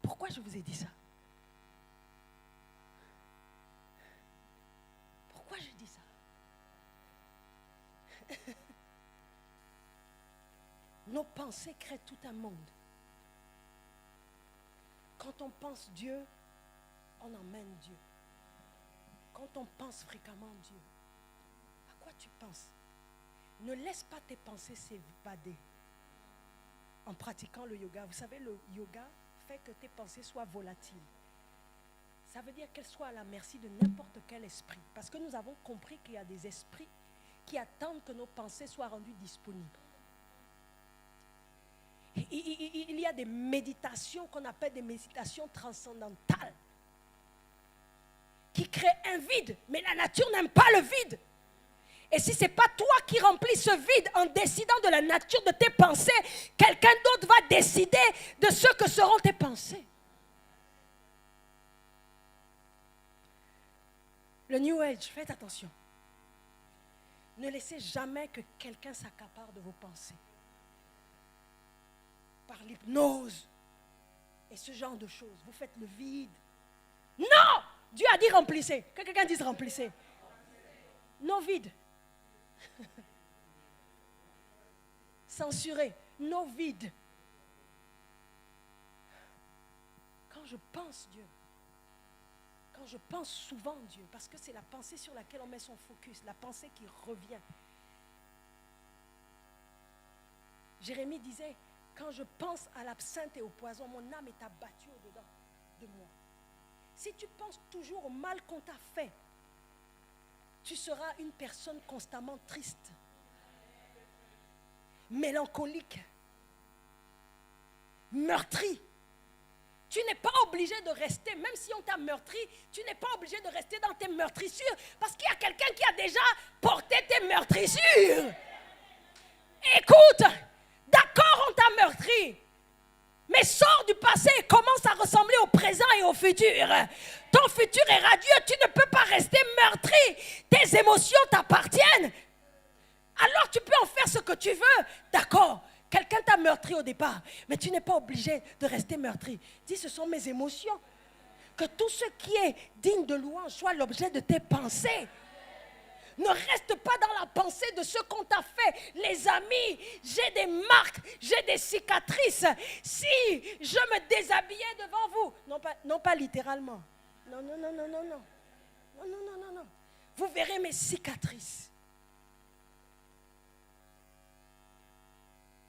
Speaker 1: Pourquoi je vous ai dit ça? Pourquoi je dis ça? Nos pensées créent tout un monde. Quand on pense Dieu, on emmène Dieu. Quand on pense fréquemment Dieu, à quoi tu penses? Ne laisse pas tes pensées s'évader en pratiquant le yoga. Vous savez, le yoga fait que tes pensées soient volatiles. Ça veut dire qu'elles soient à la merci de n'importe quel esprit. Parce que nous avons compris qu'il y a des esprits qui attendent que nos pensées soient rendues disponibles. Il y a des méditations qu'on appelle des méditations transcendantales qui créent un vide, mais la nature n'aime pas le vide. Et si ce n'est pas toi qui remplis ce vide en décidant de la nature de tes pensées, quelqu'un d'autre va décider de ce que seront tes pensées. Le New Age, faites attention. Ne laissez jamais que quelqu'un s'accapare de vos pensées. Par l'hypnose et ce genre de choses. Vous faites le vide. Non! Dieu a dit remplissez. Que quelqu'un dise remplissez. Non vide. Censuré. Non vide. Quand je pense Dieu, quand je pense souvent Dieu, parce que c'est la pensée sur laquelle on met son focus, la pensée qui revient. Jérémie disait, quand je pense à l'absinthe et au poison, mon âme est abattue au-dedans de moi. Si tu penses toujours au mal qu'on t'a fait, tu seras une personne constamment triste, mélancolique, meurtrie. Tu n'es pas obligé de rester, même si on t'a meurtri, tu n'es pas obligé de rester dans tes meurtrissures, parce qu'il y a quelqu'un qui a déjà porté tes meurtrissures. Écoute, d'accord, on t'a meurtri, mais sors du passé et commence à ressembler au présent et au futur. Ton futur est radieux, tu ne peux pas rester meurtri. Tes émotions t'appartiennent. Alors tu peux en faire ce que tu veux. D'accord, quelqu'un t'a meurtri au départ, mais tu n'es pas obligé de rester meurtri. Dis, ce sont mes émotions. Que tout ce qui est digne de louange soit l'objet de tes pensées. Ne reste pas dans la pensée de ce qu'on t'a fait. Les amis, j'ai des marques, j'ai des cicatrices. Si je me déshabillais devant vous, non pas littéralement. Non. Non. Vous verrez mes cicatrices.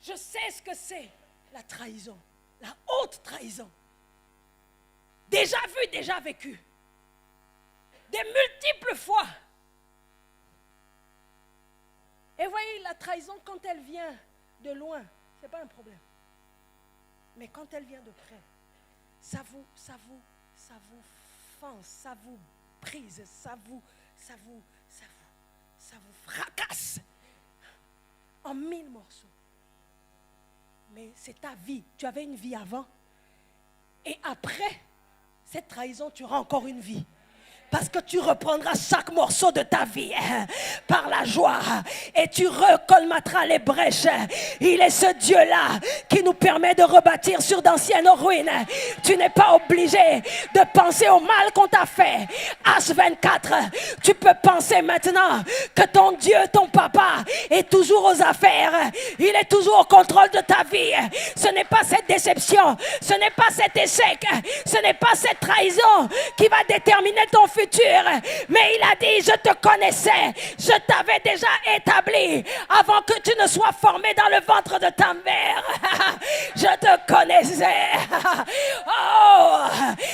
Speaker 1: Je sais ce que c'est, la trahison, la haute trahison. Déjà vu, déjà vécu. Des multiples fois. Et voyez, la trahison, quand elle vient de loin, ce n'est pas un problème. Mais quand elle vient de près, ça vous fend, ça vous brise, ça vous fracasse en 1000 morceaux. Mais c'est ta vie. Tu avais une vie avant. Et après cette trahison, tu auras encore une vie. Parce que tu reprendras chaque morceau de ta vie par la joie et tu recolmateras les brèches. Il est ce Dieu-là qui nous permet de rebâtir sur d'anciennes ruines. Tu n'es pas obligé de penser au mal qu'on t'a fait. H24, tu peux penser maintenant que ton Dieu, ton papa, est toujours aux affaires. Il est toujours au contrôle de ta vie. Ce n'est pas cette déception, ce n'est pas cet échec, ce n'est pas cette trahison qui va déterminer ton futur. Mais il a dit, je te connaissais, je t'avais déjà établi avant que tu ne sois formé dans le ventre de ta mère. Je te connaissais. Oh,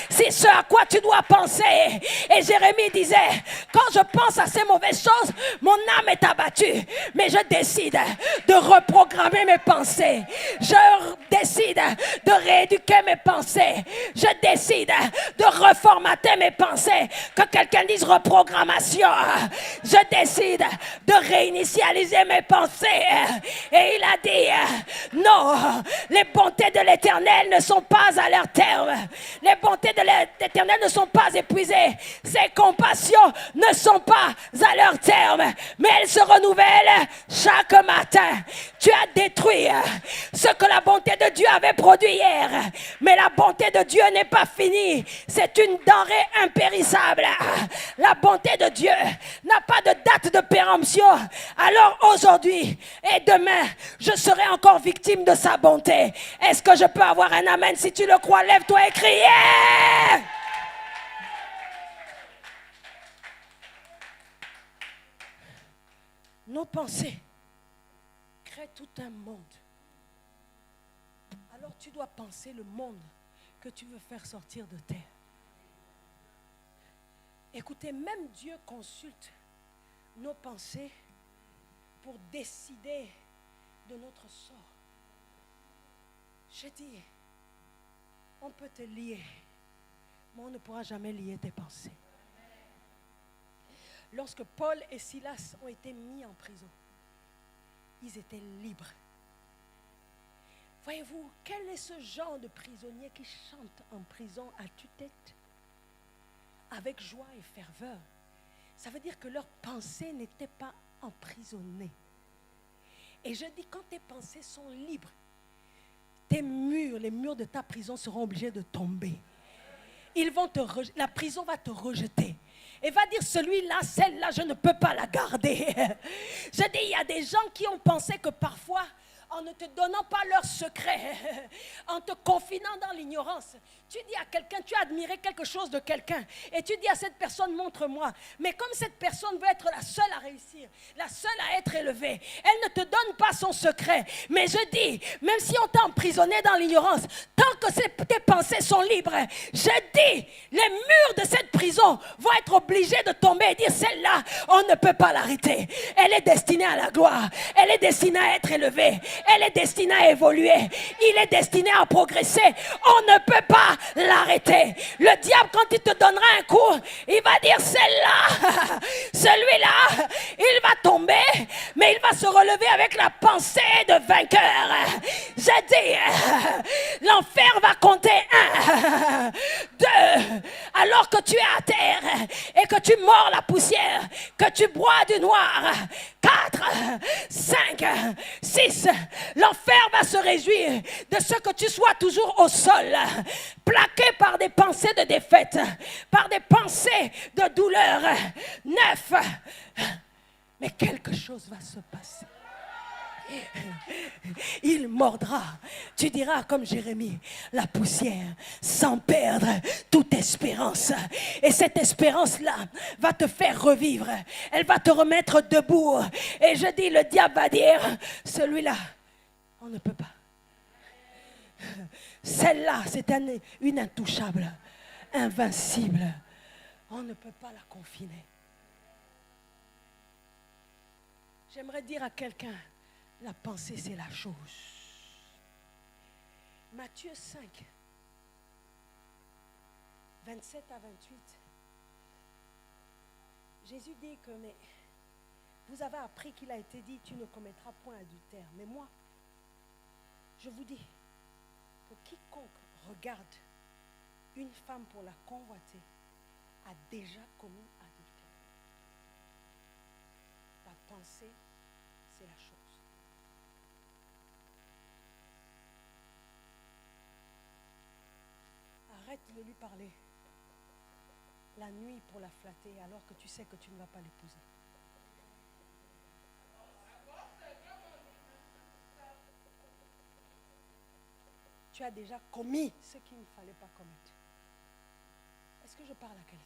Speaker 1: c'est ce à quoi tu dois penser. Et Jérémie disait, quand je pense à ces mauvaises choses, mon âme est abattue. Mais je décide de reprogrammer mes pensées. Je décide de rééduquer mes pensées. Je décide de reformater mes pensées. Que quelqu'un dise reprogrammation. Je décide de réinitialiser mes pensées. Et il a dit, non, les bontés de l'Éternel ne sont pas à leur terme. Les bontés de l'Éternel ne sont pas épuisées. Ses compassions ne sont pas à leur terme. Mais elles se renouvellent chaque matin. Tu as détruit ce que la bonté de Dieu avait produit hier. Mais la bonté de Dieu n'est pas finie. C'est une denrée impérissable. La bonté de Dieu n'a pas de date de péremption. Alors aujourd'hui et demain, je serai encore victime de sa bonté. Est-ce que je peux avoir un amen? Si tu le crois, lève-toi et crie. Nos pensées créent tout un monde. Alors tu dois penser le monde que tu veux faire sortir de terre. Écoutez, même Dieu consulte nos pensées pour décider de notre sort. Je dis, on peut te lier, mais on ne pourra jamais lier tes pensées. Lorsque Paul et Silas ont été mis en prison, ils étaient libres. Voyez-vous, quel est ce genre de prisonnier qui chante en prison à tue-tête? Avec joie et ferveur. Ça veut dire que leurs pensées n'étaient pas emprisonnées. Et je dis, quand tes pensées sont libres, tes murs, les murs de ta prison seront obligés de tomber. La prison va te rejeter. Et va dire, celui-là, celle-là, je ne peux pas la garder. Je dis, il y a des gens qui ont pensé que parfois, en ne te donnant pas leurs secrets, en te confinant dans l'ignorance, tu dis à quelqu'un, tu as admiré quelque chose de quelqu'un, et tu dis à cette personne, montre-moi. Mais comme cette personne veut être la seule à réussir, la seule à être élevée, elle ne te donne pas son secret. Mais je dis, même si on t'a emprisonné dans l'ignorance, tant que tes pensées sont libres, je dis, les murs de cette prison vont être obligés de tomber et dire, celle-là, on ne peut pas l'arrêter. Elle est destinée à la gloire, elle est destinée à être élevée, elle est destinée à évoluer, il est destiné à progresser. On ne peut pas l'arrêter. Le diable, quand il te donnera un coup, il va dire, celle-là, celui-là, il va tomber, mais il va se relever avec la pensée de vainqueur. J'ai dit, l'enfer va compter 1, 2, alors que tu es à terre et que tu mords la poussière, que tu bois du noir. 4, 5, 6, l'enfer va se réjouir de ce que tu sois toujours au sol, plaqué par des pensées de défaite, par des pensées de douleur. 9, mais quelque chose va se passer. Il mordra, tu diras comme Jérémie, la poussière, sans perdre toute espérance. Et cette espérance-là va te faire revivre, elle va te remettre debout. Et je dis, le diable va dire, celui-là, on ne peut pas. Celle-là, c'est une intouchable, invincible. On ne peut pas la confiner. J'aimerais dire à quelqu'un, la pensée, c'est la chose. Matthieu 5, 27 à 28. Jésus dit que mais vous avez appris qu'il a été dit tu ne commettras point adultère. Mais moi, je vous dis que quiconque regarde une femme pour la convoiter a déjà commis adultère. La pensée, c'est la chose. Arrête de lui parler la nuit pour la flatter alors que tu sais que tu ne vas pas l'épouser. Tu as déjà commis ce qu'il ne fallait pas commettre. Est-ce que je parle à quelqu'un?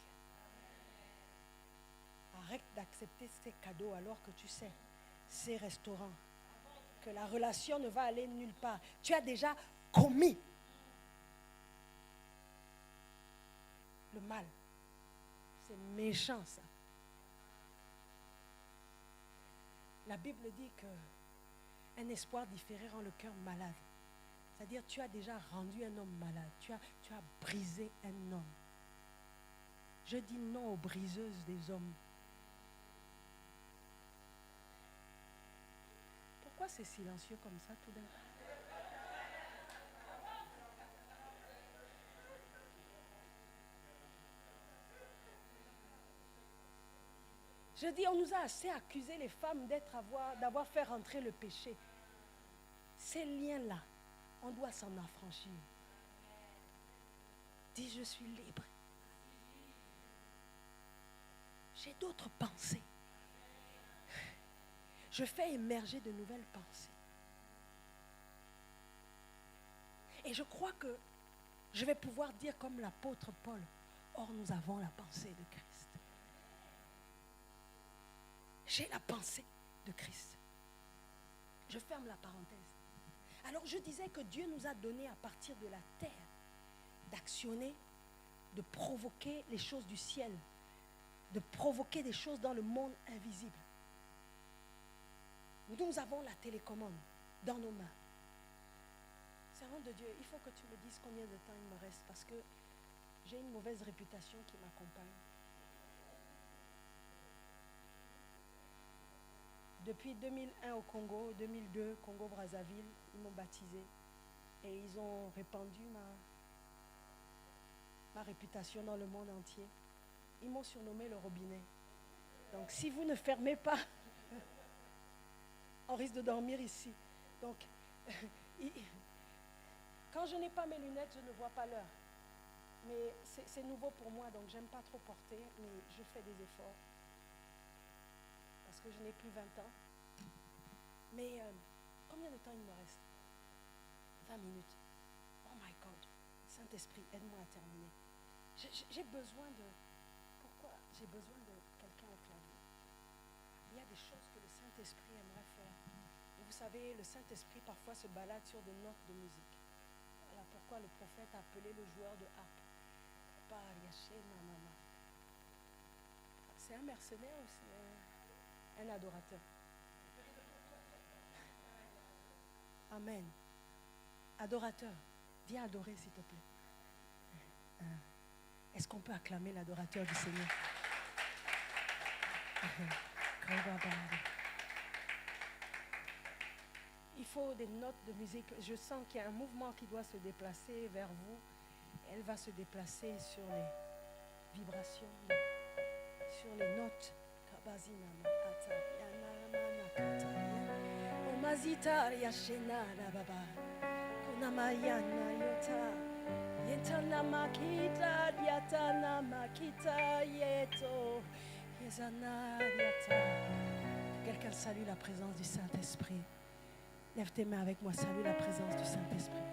Speaker 1: Arrête d'accepter ces cadeaux alors que tu sais, ces restaurants, que la relation ne va aller nulle part. Tu as déjà commis le mal. C'est méchant ça. La Bible dit que un espoir différé rend le cœur malade. C'est-à-dire tu as déjà rendu un homme malade. Tu as brisé un homme. Je dis non aux briseuses des hommes. Pourquoi c'est silencieux comme ça tout d'un coup? Je dis, on nous a assez accusé les femmes d'avoir fait rentrer le péché. Ces liens-là, on doit s'en affranchir. Dis, je suis libre. J'ai d'autres pensées. Je fais émerger de nouvelles pensées. Et je crois que je vais pouvoir dire comme l'apôtre Paul, or nous avons la pensée de Christ. J'ai la pensée de Christ. Je ferme la parenthèse. Alors je disais que Dieu nous a donné à partir de la terre d'actionner, de provoquer les choses du ciel, de provoquer des choses dans le monde invisible. Nous avons la télécommande dans nos mains. Servant de Dieu, il faut que tu me dises combien de temps il me reste parce que j'ai une mauvaise réputation qui m'accompagne. Depuis 2001 au Congo, 2002, Congo-Brazzaville, ils m'ont baptisé et ils ont répandu ma réputation dans le monde entier. Ils m'ont surnommé le robinet. Donc si vous ne fermez pas, on risque de dormir ici. Donc, quand je n'ai pas mes lunettes, je ne vois pas l'heure. Mais c'est nouveau pour moi, donc j'aime pas trop porter, mais je fais des efforts. Parce que je n'ai plus 20 ans. Mais combien de temps il me reste? 20 minutes. Oh my God. Saint-Esprit, aide-moi à terminer. J'ai besoin de... Pourquoi j'ai besoin de quelqu'un au clavier? Il y a des choses que le Saint-Esprit aimerait faire. Et vous savez, le Saint-Esprit parfois se balade sur des notes de musique. Voilà pourquoi le prophète a appelé le joueur de harpe. C'est un mercenaire ou c'est un adorateur? Amen. Adorateur. Viens adorer s'il te plaît. Est-ce qu'on peut acclamer l'adorateur du Seigneur? Il faut des notes de musique. Je sens qu'il y a un mouvement qui doit se déplacer vers vous. Elle va se déplacer sur les vibrations, sur les notes. Quelqu'un salue la présence du Saint-Esprit. Lève tes mains avec moi, salue la présence du Saint-Esprit.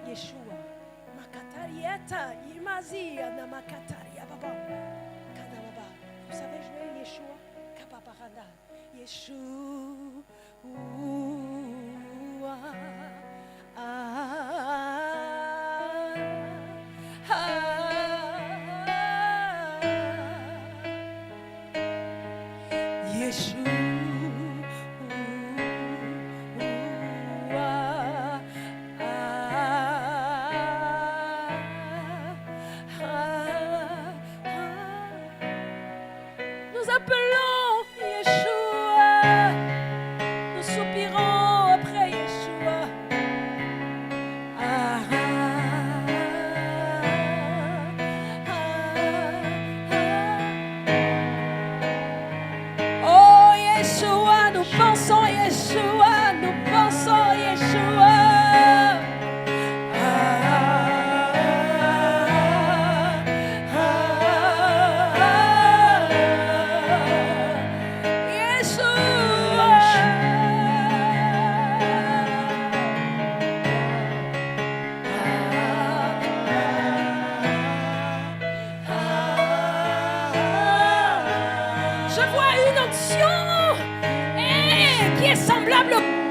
Speaker 1: Yeshua, Makatarieta, Imazia, Namakataria Baba. Kadababa. Vous savez jouer Yeshua? Kapaparanda. Yeshua. Yeshua.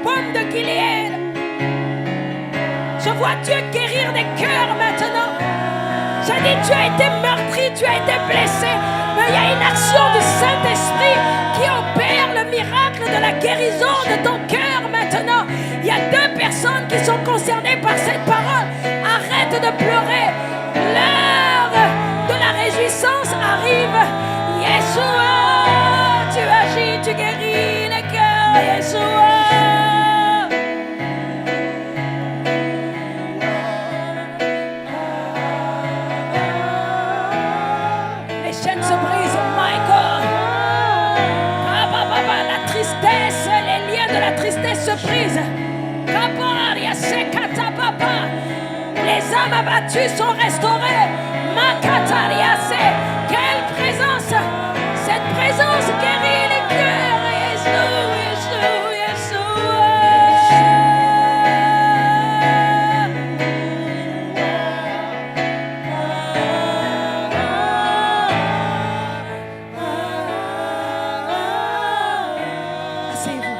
Speaker 1: baume de Gilead. Je vois Dieu guérir des cœurs maintenant. J'ai dit, tu as été meurtri, tu as été blessé. Mais il y a une action du Saint-Esprit qui opère le miracle de la guérison de ton cœur maintenant. Il y a 2 personnes qui sont concernées par cette parole. Arrête de pleurer. L'heure de la réjouissance arrive. Yeshua, tu agis, tu guéris les cœurs. Yeshua. Les chaînes se brisent, my God. La tristesse, les liens de la tristesse se brisent. Les âmes abattues sont restaurées. Quelle présence! Cette présence guérit les cœurs. Asseyez-vous.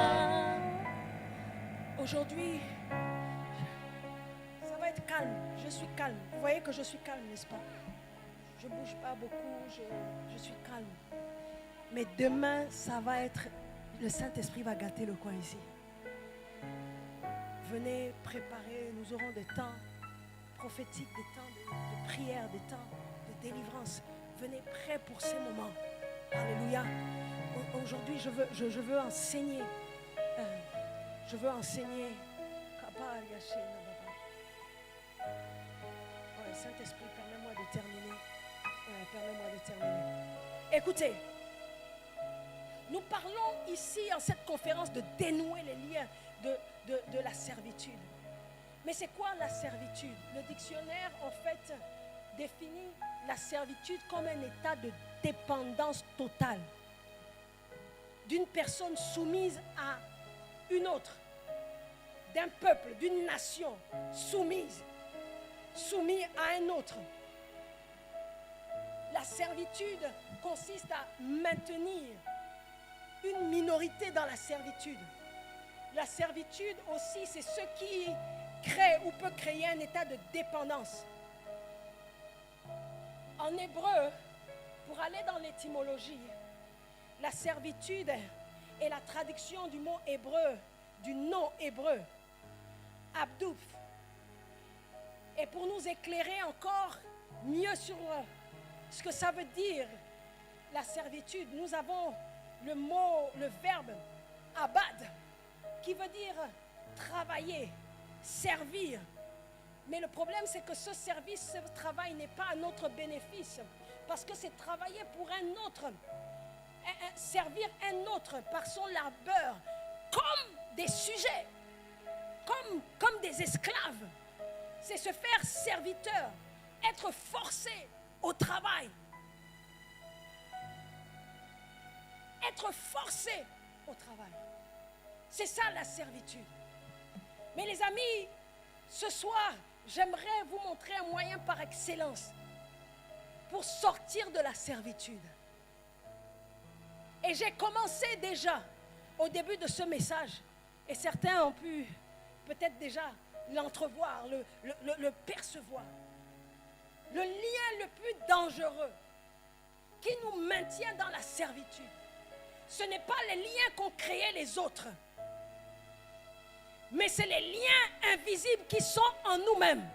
Speaker 1: Aujourd'hui, ça va être calme. Je suis calme. Vous voyez que je suis calme, n'est-ce pas? Je ne bouge pas beaucoup, je suis calme. Mais demain, ça va être... Le Saint-Esprit va gâter le coin ici. Venez préparer, nous aurons des temps prophétiques, des temps de prière, des temps de délivrance. Venez prêts pour ces moments. Alléluia. Aujourd'hui, je veux enseigner. Je veux enseigner. Saint-Esprit, permets-moi de terminer. Écoutez, nous parlons ici en cette conférence de dénouer les liens de la servitude. Mais c'est quoi la servitude? Le dictionnaire, en fait, définit la servitude comme un état de dépendance totale d'une personne soumise à une autre, d'un peuple, d'une nation soumis à un autre. La servitude consiste à maintenir une minorité dans la servitude. La servitude aussi, c'est ce qui crée ou peut créer un état de dépendance. En hébreu, pour aller dans l'étymologie, la servitude est la traduction du mot hébreu, du nom hébreu, abdouf. Et pour nous éclairer encore mieux sur ce que ça veut dire, la servitude, nous avons le verbe abad, qui veut dire travailler, servir. Mais le problème, c'est que ce service, ce travail n'est pas à notre bénéfice, parce que c'est travailler pour un autre, servir un autre par son labeur, comme des sujets, comme des esclaves. C'est se faire serviteur, être forcé au travail. Être forcé au travail. C'est ça la servitude. Mais les amis, ce soir, j'aimerais vous montrer un moyen par excellence pour sortir de la servitude. Et j'ai commencé déjà au début de ce message, et certains ont pu peut-être déjà l'entrevoir, le percevoir. Le lien le plus dangereux qui nous maintient dans la servitude, ce n'est pas les liens qu'ont créés les autres, mais c'est les liens invisibles qui sont en nous-mêmes.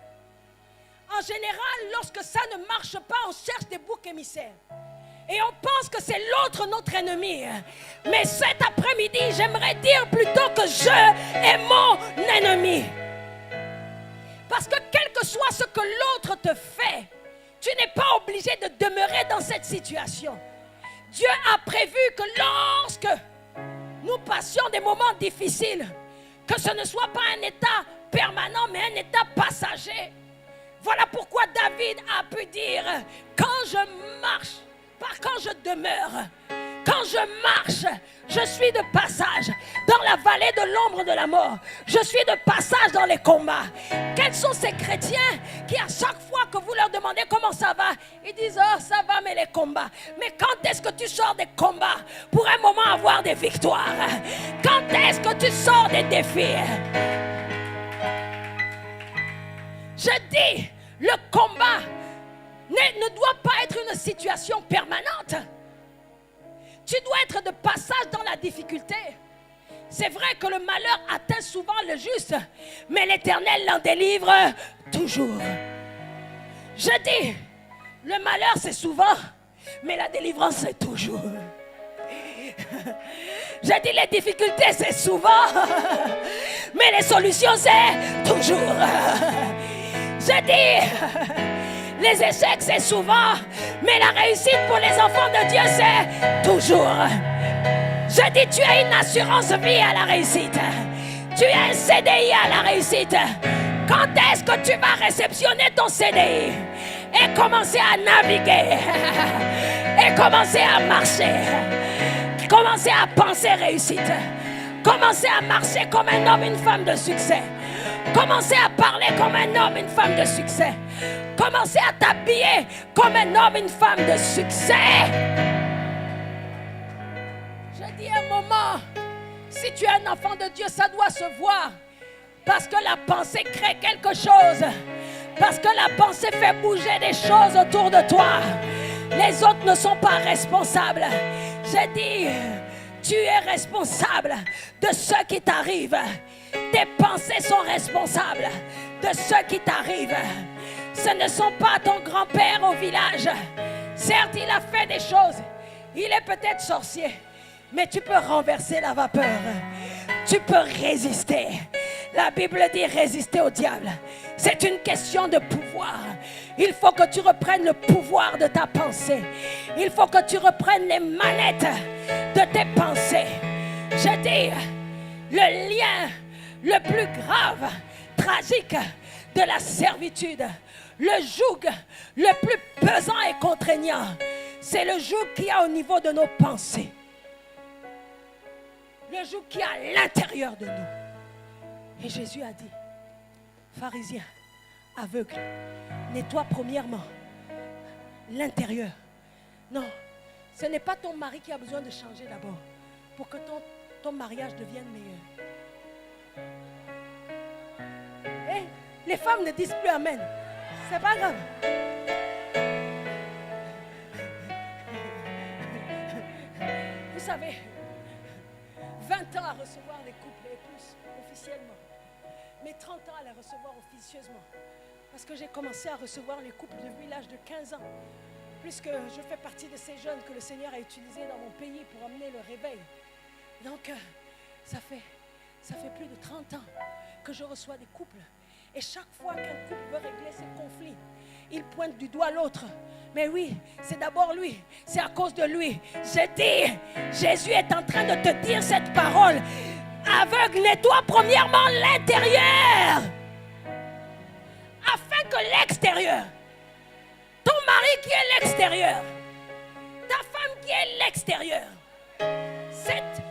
Speaker 1: En général, lorsque ça ne marche pas, on cherche des boucs émissaires. Et on pense que c'est l'autre notre ennemi. Mais cet après-midi, j'aimerais dire plutôt que je est mon ennemi. Parce que quel que soit ce que l'autre te fait, tu n'es pas obligé de demeurer dans cette situation. Dieu a prévu que lorsque nous passions des moments difficiles, que ce ne soit pas un état permanent, mais un état passager. Voilà pourquoi David a pu dire, quand je marche, pas quand je demeure, quand je marche, je suis de passage dans la vallée de l'ombre de la mort. Je suis de passage dans les combats. Quels sont ces chrétiens qui à chaque fois que vous leur demandez comment ça va, ils disent oh ça va mais les combats. Mais quand est-ce que tu sors des combats pour un moment avoir des victoires? Quand est-ce que tu sors des défis? Je dis, le combat ne doit pas être une situation permanente. Tu dois être de passage dans la difficulté. C'est vrai que le malheur atteint souvent le juste, mais l'Éternel l'en délivre toujours. Je dis, le malheur c'est souvent, mais la délivrance c'est toujours. Je dis, les difficultés c'est souvent, mais les solutions c'est toujours. Je dis, les échecs c'est souvent, mais la réussite pour les enfants de Dieu c'est toujours. Je dis, tu as une assurance vie à la réussite. Tu as un CDI à la réussite. Quand est-ce que tu vas réceptionner ton CDI et commencer à naviguer et commencer à marcher, commencer à penser réussite, commencer à marcher comme un homme, une femme de succès, commencer à parler comme un homme, une femme de succès, commencer à t'habiller comme un homme, une femme de succès. Je dis un moment, si tu es un enfant de Dieu, ça doit se voir. Parce que la pensée crée quelque chose. Parce que la pensée fait bouger des choses autour de toi. Les autres ne sont pas responsables. Je dis, tu es responsable de ce qui t'arrive. Tes pensées sont responsables de ce qui t'arrive. Ce ne sont pas ton grand-père au village. Certes, il a fait des choses. Il est peut-être sorcier. Mais tu peux renverser la vapeur. Tu peux résister. La Bible dit résister au diable. C'est une question de pouvoir. Il faut que tu reprennes le pouvoir de ta pensée. Il faut que tu reprennes les manettes de tes pensées. Je dis, le lien le plus grave, tragique de la servitude, le joug le plus pesant et contraignant, c'est le joug qu'il y a au niveau de nos pensées. Le joug qui est à l'intérieur de nous. Et Jésus a dit, pharisien, aveugle, nettoie premièrement l'intérieur. Non, ce n'est pas ton mari qui a besoin de changer d'abord pour que ton mariage devienne meilleur. Et les femmes ne disent plus amen. C'est pas grave. Vous savez, 20 ans à recevoir les couples et plus officiellement, mais 30 ans à les recevoir officieusement. Parce que j'ai commencé à recevoir les couples depuis l'âge de 15 ans. Puisque je fais partie de ces jeunes que le Seigneur a utilisés dans mon pays pour amener le réveil. Donc, ça fait plus de 30 ans que je reçois des couples. Et chaque fois qu'un couple veut régler ses conflits, il pointe du doigt l'autre. Mais oui, c'est d'abord lui. C'est à cause de lui. Je dis, Jésus est en train de te dire cette parole. Aveugle, nettoie premièrement l'intérieur. Afin que l'extérieur, ton mari qui est l'extérieur, ta femme qui est l'extérieur,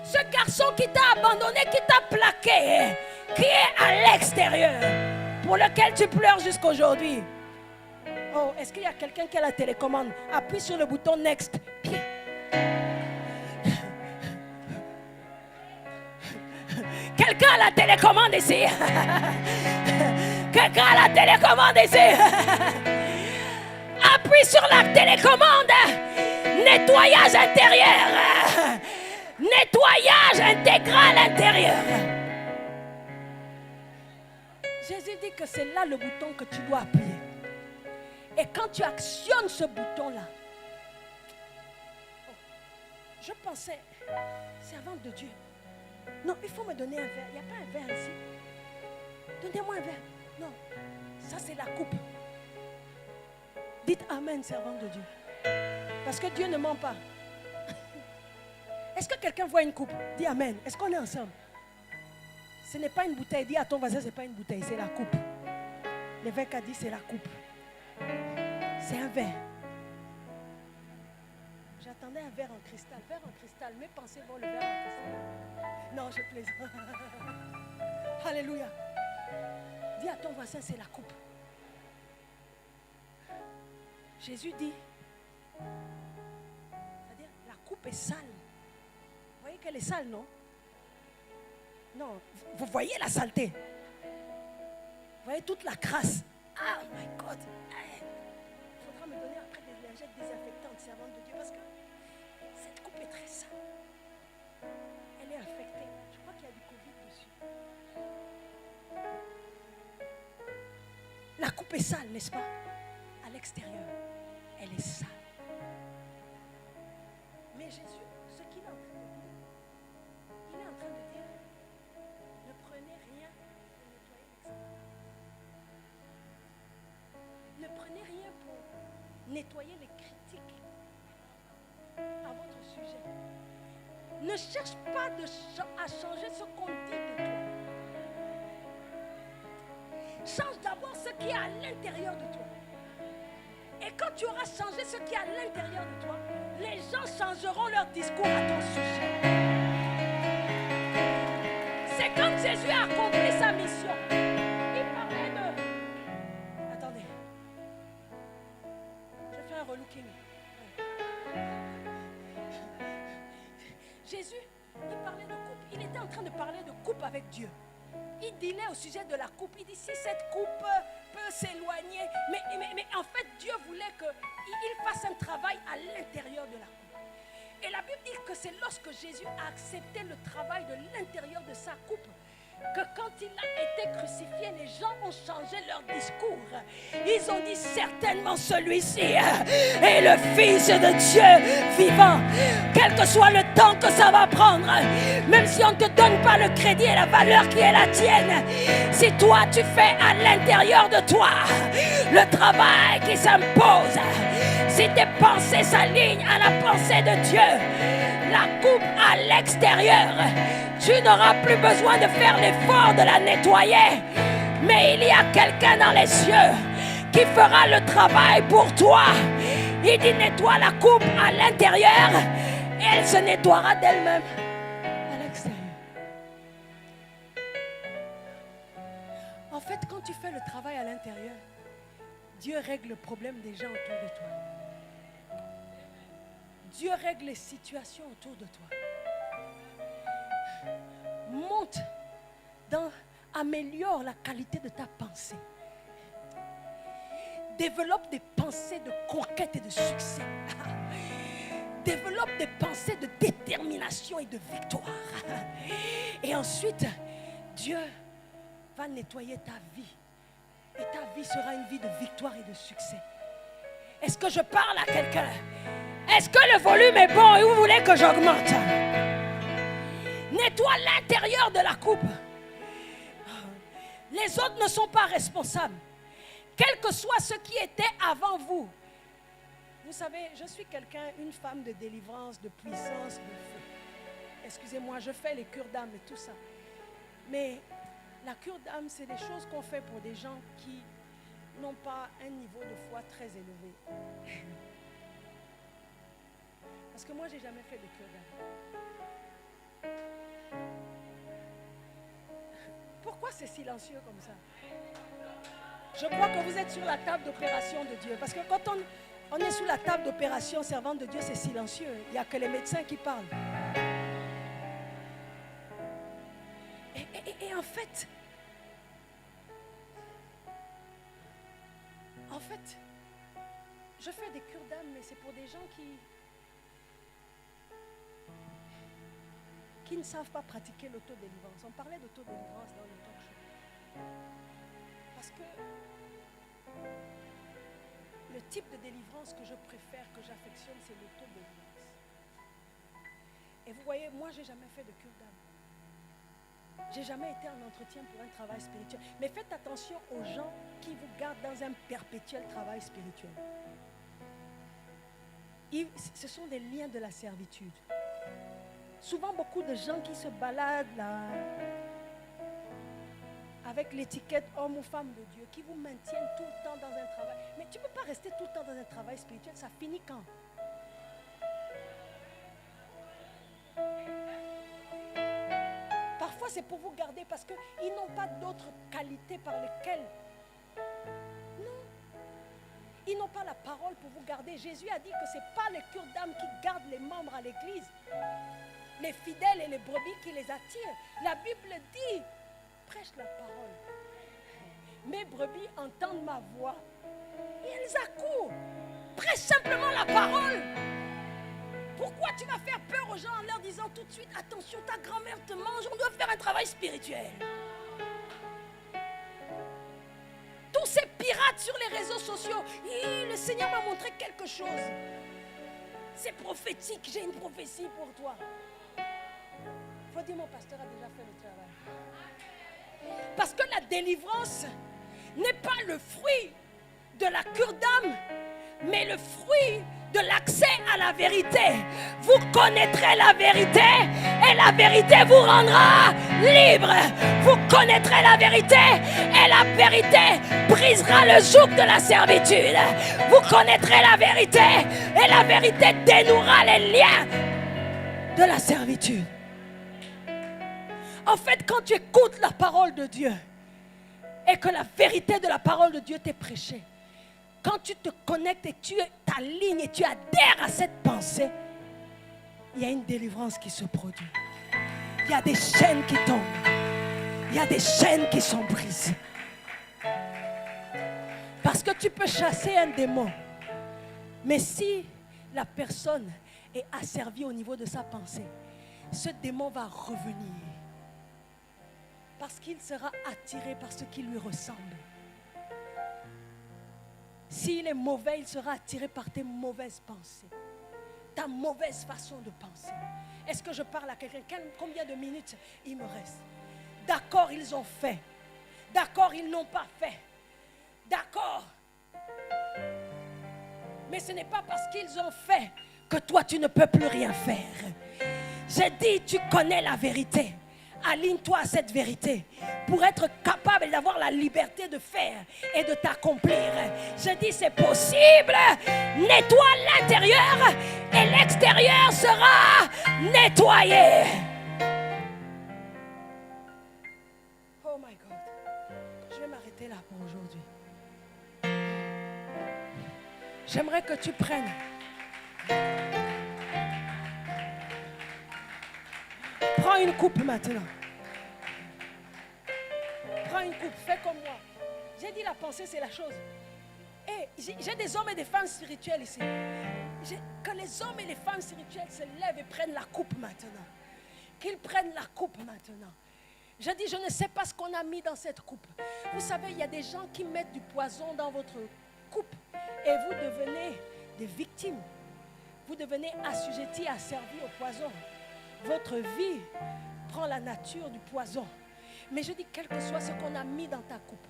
Speaker 1: ce garçon qui t'a abandonné, qui t'a plaqué, qui est à l'extérieur, pour lequel tu pleures jusqu'aujourd'hui. Oh, est-ce qu'il y a quelqu'un qui a la télécommande? Appuie sur le bouton Next. Quelqu'un a la télécommande ici? Quelqu'un a la télécommande ici? Appuie sur la télécommande. Nettoyage intérieur. Nettoyage intégral intérieur. Jésus dit que c'est là le bouton que tu dois appuyer. Et quand tu actionnes ce bouton-là, je pensais, servante de Dieu, non, il faut me donner un verre. Il n'y a pas un verre ici. Donnez-moi un verre. Non, ça c'est la coupe. Dites Amen, servante de Dieu. Parce que Dieu ne ment pas. Est-ce que quelqu'un voit une coupe? Dis Amen. Est-ce qu'on est ensemble? Ce n'est pas une bouteille. Dis à ton voisin, ce n'est pas une bouteille, c'est la coupe. L'évêque a dit, c'est la coupe. C'est un verre. J'attendais un verre en cristal. Verre en cristal. Mes pensées vont le verre en cristal. Non, Non, je plaisante. Alléluia. Dis à ton voisin, c'est la coupe. Jésus dit, c'est-à-dire la coupe est sale. Vous voyez qu'elle est sale, non? Non, vous voyez la saleté. Vous voyez toute la crasse. Oh my God. Il faudra me donner après des lingettes désinfectantes, servantes de Dieu, parce que cette coupe est très sale. Elle est infectée. Je crois qu'il y a du Covid dessus. La coupe est sale, n'est-ce pas? À l'extérieur, elle est sale. Mais Jésus, ce qu'il est en train de dire, il est en train de dire, ne prenez rien pour nettoyer l'extérieur. Ne prenez rien pour nettoyer les critiques à votre sujet. Ne cherche pas à changer ce qu'on dit de toi. Change d'abord ce qui est à l'intérieur de toi. Et quand tu auras changé ce qui est à l'intérieur de toi, les gens changeront leur discours à ton sujet. C'est comme Jésus a accompli sa mission. Il parlait de... Attendez. Je fais un relooking. Jésus, il parlait de coupe. Il était en train de parler de coupe avec Dieu. Il dilait au sujet de la coupe. Il dit, si cette coupe peut s'éloigner. Mais en fait, Dieu voulait qu'il fasse un travail à l'intérieur de la coupe. Et la Bible dit que c'est lorsque Jésus a accepté le travail de l'intérieur de sa coupe que quand il a été crucifié, les gens ont changé leur discours. Ils ont dit certainement celui-ci est le Fils de Dieu vivant. Quel que soit le temps que ça va prendre, même si on ne te donne pas le crédit et la valeur qui est la tienne, si toi tu fais à l'intérieur de toi le travail qui s'impose, si tes pensées s'alignent à la pensée de Dieu, la coupe à l'extérieur, tu n'auras plus besoin de faire l'effort de la nettoyer. Mais il y a quelqu'un dans les cieux qui fera le travail pour toi. Il dit nettoie la coupe à l'intérieur et elle se nettoiera d'elle-même à l'extérieur. En fait, quand tu fais le travail à l'intérieur, Dieu règle le problème des gens autour de toi. Dieu règle les situations autour de toi. Monte améliore la qualité de ta pensée. Développe des pensées de conquête et de succès. Développe des pensées de détermination et de victoire. Et ensuite, Dieu va nettoyer ta vie. Et ta vie sera une vie de victoire et de succès. Est-ce que je parle à quelqu'un? Est-ce que le volume est bon et vous voulez que j'augmente? Nettoie l'intérieur de la coupe. Les autres ne sont pas responsables. Quel que soit ce qui était avant vous. Vous savez, je suis une femme de délivrance, de puissance, de feu. Excusez-moi, je fais les cures d'âme et tout ça. Mais la cure d'âme, c'est des choses qu'on fait pour des gens qui n'ont pas un niveau de foi très élevé. Parce que moi, je n'ai jamais fait de cure d'âme. Pourquoi c'est silencieux comme ça? Je crois que vous êtes sur la table d'opération de Dieu. Parce que quand on est sous la table d'opération servante de Dieu, c'est silencieux. Il n'y a que les médecins qui parlent. Et en fait, je fais des cures d'âme, mais c'est pour des gens qui ne savent pas pratiquer l'autodélivrance. On parlait d'autodélivrance dans le talk show. Parce que le type de délivrance que je préfère, que j'affectionne, c'est l'autodélivrance. Et vous voyez, moi, je n'ai jamais fait de cure d'âme. Je n'ai jamais été en entretien pour un travail spirituel. Mais faites attention aux gens qui vous gardent dans un perpétuel travail spirituel. Ce sont des liens de la servitude. Souvent, beaucoup de gens qui se baladent là, avec l'étiquette homme ou femme de Dieu, qui vous maintiennent tout le temps dans un travail. Mais tu ne peux pas rester tout le temps dans un travail spirituel, ça finit quand? c'est pour vous garder parce qu'ils n'ont pas d'autres qualités par lesquelles. Non. Ils n'ont pas la parole pour vous garder. Jésus a dit que ce n'est pas les cures d'âme qui gardent les membres à l'église. Les fidèles et les brebis qui les attirent. La Bible dit, prêche la parole. Mes brebis entendent ma voix et elles accourent. Prêche simplement la parole. Pourquoi tu vas faire peur aux gens en leur disant tout de suite, attention, ta grand-mère te mange, on doit faire un travail spirituel. Tous ces pirates sur les réseaux sociaux, le Seigneur m'a montré quelque chose. C'est prophétique, j'ai une prophétie pour toi. Faut dire, mon pasteur a déjà fait le travail. Parce que la délivrance n'est pas le fruit de la cure d'âme, mais le fruit de l'accès à la vérité. Vous connaîtrez la vérité et la vérité vous rendra libre. Vous connaîtrez la vérité et la vérité brisera le joug de la servitude. Vous connaîtrez la vérité et la vérité dénouera les liens de la servitude. En fait, quand tu écoutes la parole de Dieu et que la vérité de la parole de Dieu t'est prêchée, quand tu te connectes et tu t'alignes et tu adhères à cette pensée, il y a une délivrance qui se produit. Il y a des chaînes qui tombent. Il y a des chaînes qui sont brisées. Parce que tu peux chasser un démon. Mais si la personne est asservie au niveau de sa pensée, ce démon va revenir. Parce qu'il sera attiré par ce qui lui ressemble. S'il est mauvais, il sera attiré par tes mauvaises pensées. Ta mauvaise façon de penser. Est-ce que je parle à quelqu'un? Combien de minutes il me reste? D'accord, ils ont fait. D'accord, ils n'ont pas fait. D'accord. Mais ce n'est pas parce qu'ils ont fait que toi, tu ne peux plus rien faire. J'ai dit, tu connais la vérité. Aligne-toi à cette vérité pour être capable d'avoir la liberté de faire et de t'accomplir. Je dis c'est possible. Nettoie l'intérieur et l'extérieur sera nettoyé. Oh my God. Je vais m'arrêter là pour aujourd'hui. J'aimerais que tu prennes. Prends une coupe maintenant. Prends une coupe, fais comme moi. J'ai dit la pensée, c'est la chose. Et j'ai des hommes et des femmes spirituels ici. Que les hommes et les femmes spirituelles se lèvent et prennent la coupe maintenant. Qu'ils prennent la coupe maintenant. Je dis, je ne sais pas ce qu'on a mis dans cette coupe. Vous savez, il y a des gens qui mettent du poison dans votre coupe. Et vous devenez des victimes. Vous devenez assujettis, asservis au poison. Votre vie prend la nature du poison. Mais je dis, quel que soit ce qu'on a mis dans ta coupe,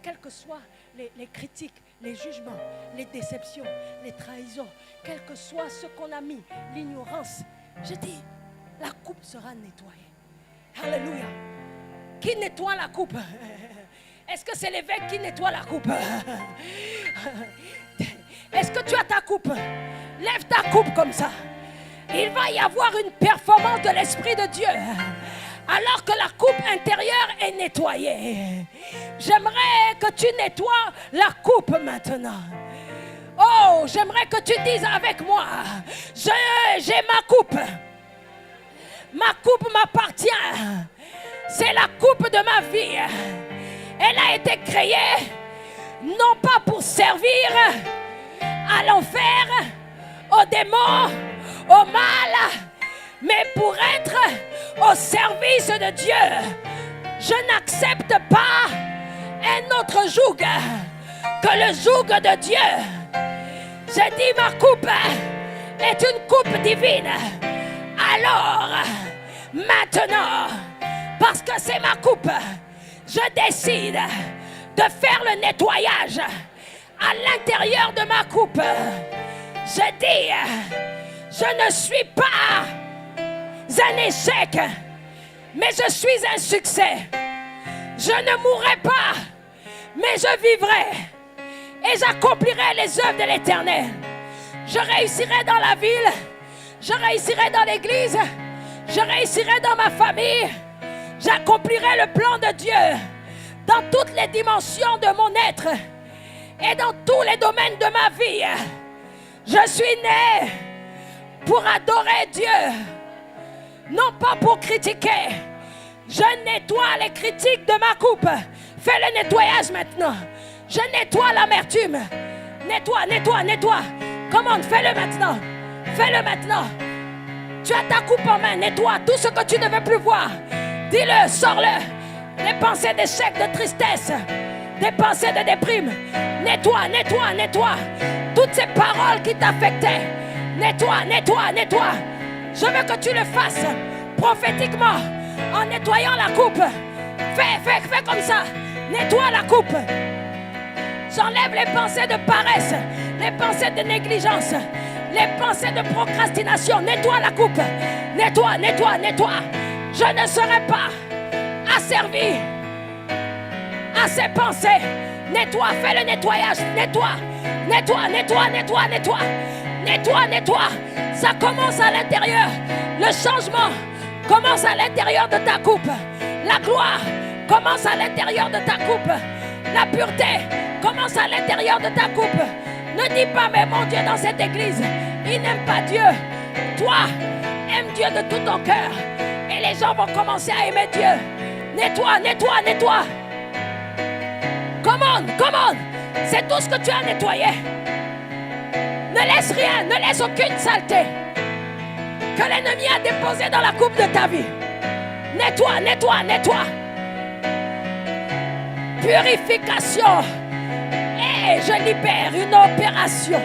Speaker 1: quels que soient les critiques, les jugements, les déceptions, les trahisons, quel que soit ce qu'on a mis, l'ignorance, je dis, la coupe sera nettoyée. Alléluia. Qui nettoie la coupe? Est-ce que c'est l'évêque qui nettoie la coupe? Est-ce que tu as ta coupe? Lève ta coupe comme ça. Il va y avoir une performance de l'Esprit de Dieu alors que la coupe intérieure est nettoyée. J'aimerais que tu nettoies la coupe maintenant. Oh, j'aimerais que tu dises avec moi, j'ai ma coupe. Ma coupe m'appartient. C'est la coupe de ma vie. Elle a été créée non pas pour servir à l'enfer, aux démons, au mal, mais pour être au service de Dieu. Je n'accepte pas un autre joug que le joug de Dieu. J'ai dit ma coupe est une coupe divine. Alors, maintenant, parce que c'est ma coupe, je décide de faire le nettoyage à l'intérieur de ma coupe. Je dis, je ne suis pas un échec, mais je suis un succès. Je ne mourrai pas, mais je vivrai et j'accomplirai les œuvres de l'Éternel. Je réussirai dans la ville, je réussirai dans l'église, je réussirai dans ma famille, J'accomplirai le plan de Dieu dans toutes les dimensions de mon être et dans tous les domaines de ma vie. Je suis né pour adorer Dieu, non pas pour critiquer. Je nettoie les critiques de ma coupe. Fais le nettoyage maintenant. Je nettoie l'amertume. Nettoie, nettoie, nettoie. Comment? Fais-le maintenant. Fais-le maintenant. Tu as ta coupe en main. Nettoie tout ce que tu ne veux plus voir. Dis-le, sors-le. Des pensées d'échec, de tristesse, des pensées de déprime. Nettoie, nettoie, nettoie. Toutes ces paroles qui t'affectaient. Nettoie, nettoie, nettoie. Je veux que tu le fasses prophétiquement en nettoyant la coupe. Fais comme ça. Nettoie la coupe. J'enlève les pensées de paresse, les pensées de négligence, les pensées de procrastination. Nettoie la coupe. Nettoie, nettoie, nettoie. Je ne serai pas asservi à ces pensées. Nettoie, fais le nettoyage. Nettoie, nettoie, nettoie, nettoie, nettoie. Nettoie, nettoie. Ça commence à l'intérieur. Le changement commence à l'intérieur de ta coupe. La gloire commence à l'intérieur de ta coupe. La pureté commence à l'intérieur de ta coupe. Ne dis pas, mais mon Dieu dans cette église, il n'aime pas Dieu. Toi, aime Dieu de tout ton cœur. Et les gens vont commencer à aimer Dieu. Nettoie, nettoie, nettoie. Commande. C'est tout ce que tu as nettoyé. Ne laisse rien, ne laisse aucune saleté que l'ennemi a déposé dans la coupe de ta vie. Nettoie, nettoie, nettoie. Purification. Et je libère une opération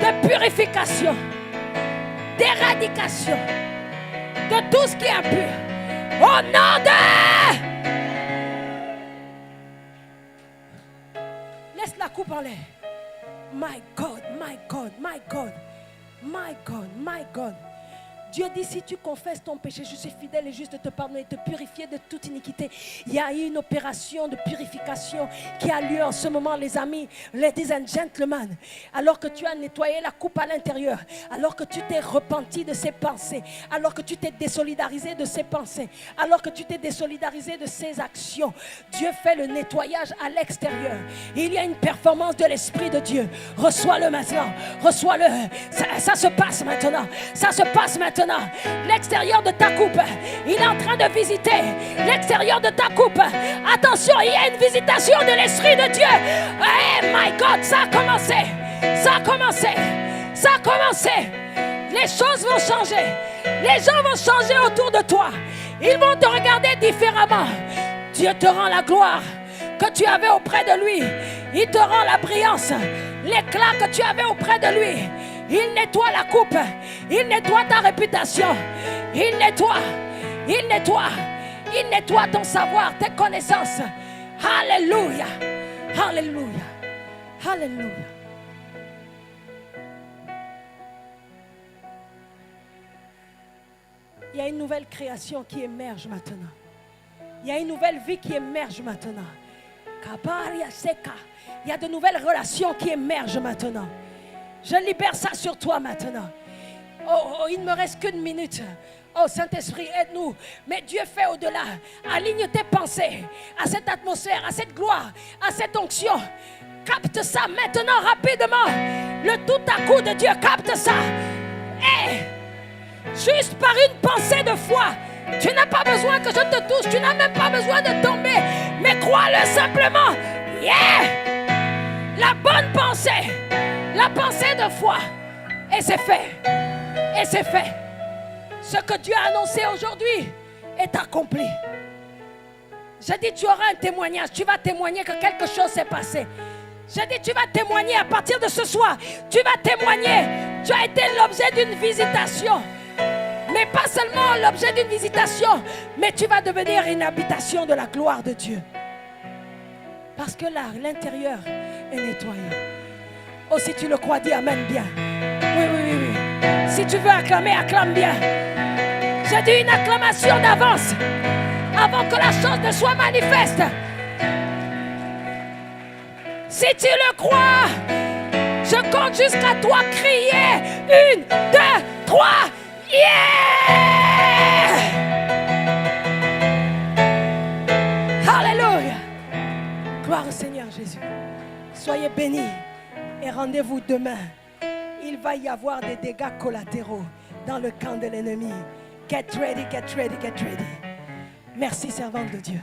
Speaker 1: de purification, d'éradication de tout ce qui est impur. Au nom de... Laisse la coupe en l'air. My God, my God, my God, my God, my God. Dieu dit, si tu confesses ton péché, je suis fidèle et juste de te pardonner et de te purifier de toute iniquité. Il y a eu une opération de purification qui a lieu en ce moment, les amis, ladies and gentlemen. Alors que tu as nettoyé la coupe à l'intérieur, alors que tu t'es repenti de ces pensées, alors que tu t'es désolidarisé de ces pensées, alors que tu t'es désolidarisé de ces actions, Dieu fait le nettoyage à l'extérieur. Il y a une performance de l'Esprit de Dieu. Reçois-le maintenant. Reçois-le. Ça se passe maintenant. Ça se passe maintenant. L'extérieur de ta coupe, il est en train de visiter l'extérieur de ta coupe. Attention, il y a une visitation de l'Esprit de Dieu. Oh my God, ça a commencé. Ça a commencé. Ça a commencé. Les choses vont changer. Les gens vont changer autour de toi. Ils vont te regarder différemment. Dieu te rend la gloire que tu avais auprès de lui. Il te rend la brillance, l'éclat que tu avais auprès de lui. Il nettoie la coupe. Il nettoie ta réputation. Il nettoie. Il nettoie. Il nettoie ton savoir, tes connaissances. Alléluia. Alléluia. Alléluia. Il y a une nouvelle création qui émerge maintenant. Il y a une nouvelle vie qui émerge maintenant. Il y a de nouvelles relations qui émergent maintenant. Je libère ça sur toi maintenant. Oh, il ne me reste qu'une minute. Oh, Saint-Esprit, aide-nous. Mais Dieu fait au-delà. Aligne tes pensées à cette atmosphère, à cette gloire, à cette onction. Capte ça maintenant, rapidement. Le tout à coup de Dieu, capte ça. Et juste par une pensée de foi, tu n'as pas besoin que je te touche. Tu n'as même pas besoin de tomber. Mais crois-le simplement. Yeah! La bonne pensée. La pensée de foi. Et c'est fait. Et c'est fait. Ce que Dieu a annoncé aujourd'hui est accompli. Je dis, tu auras un témoignage. Tu vas témoigner que quelque chose s'est passé. Je dis, tu vas témoigner à partir de ce soir. Tu vas témoigner. Tu as été l'objet d'une visitation. Mais pas seulement l'objet d'une visitation, mais tu vas devenir une habitation de la gloire de Dieu. Parce que là, l'intérieur est nettoyé. Oh, si tu le crois, dis amen bien. Oui. Si tu veux acclamer, acclame bien. J'ai dit une acclamation d'avance, avant que la chose ne soit manifeste. Si tu le crois, je compte jusqu'à toi crier. 1, 2, 3. Yeah! Soyez bénis et rendez-vous demain. Il va y avoir des dégâts collatéraux dans le camp de l'ennemi. Get ready, get ready, get ready. Merci, servante de Dieu.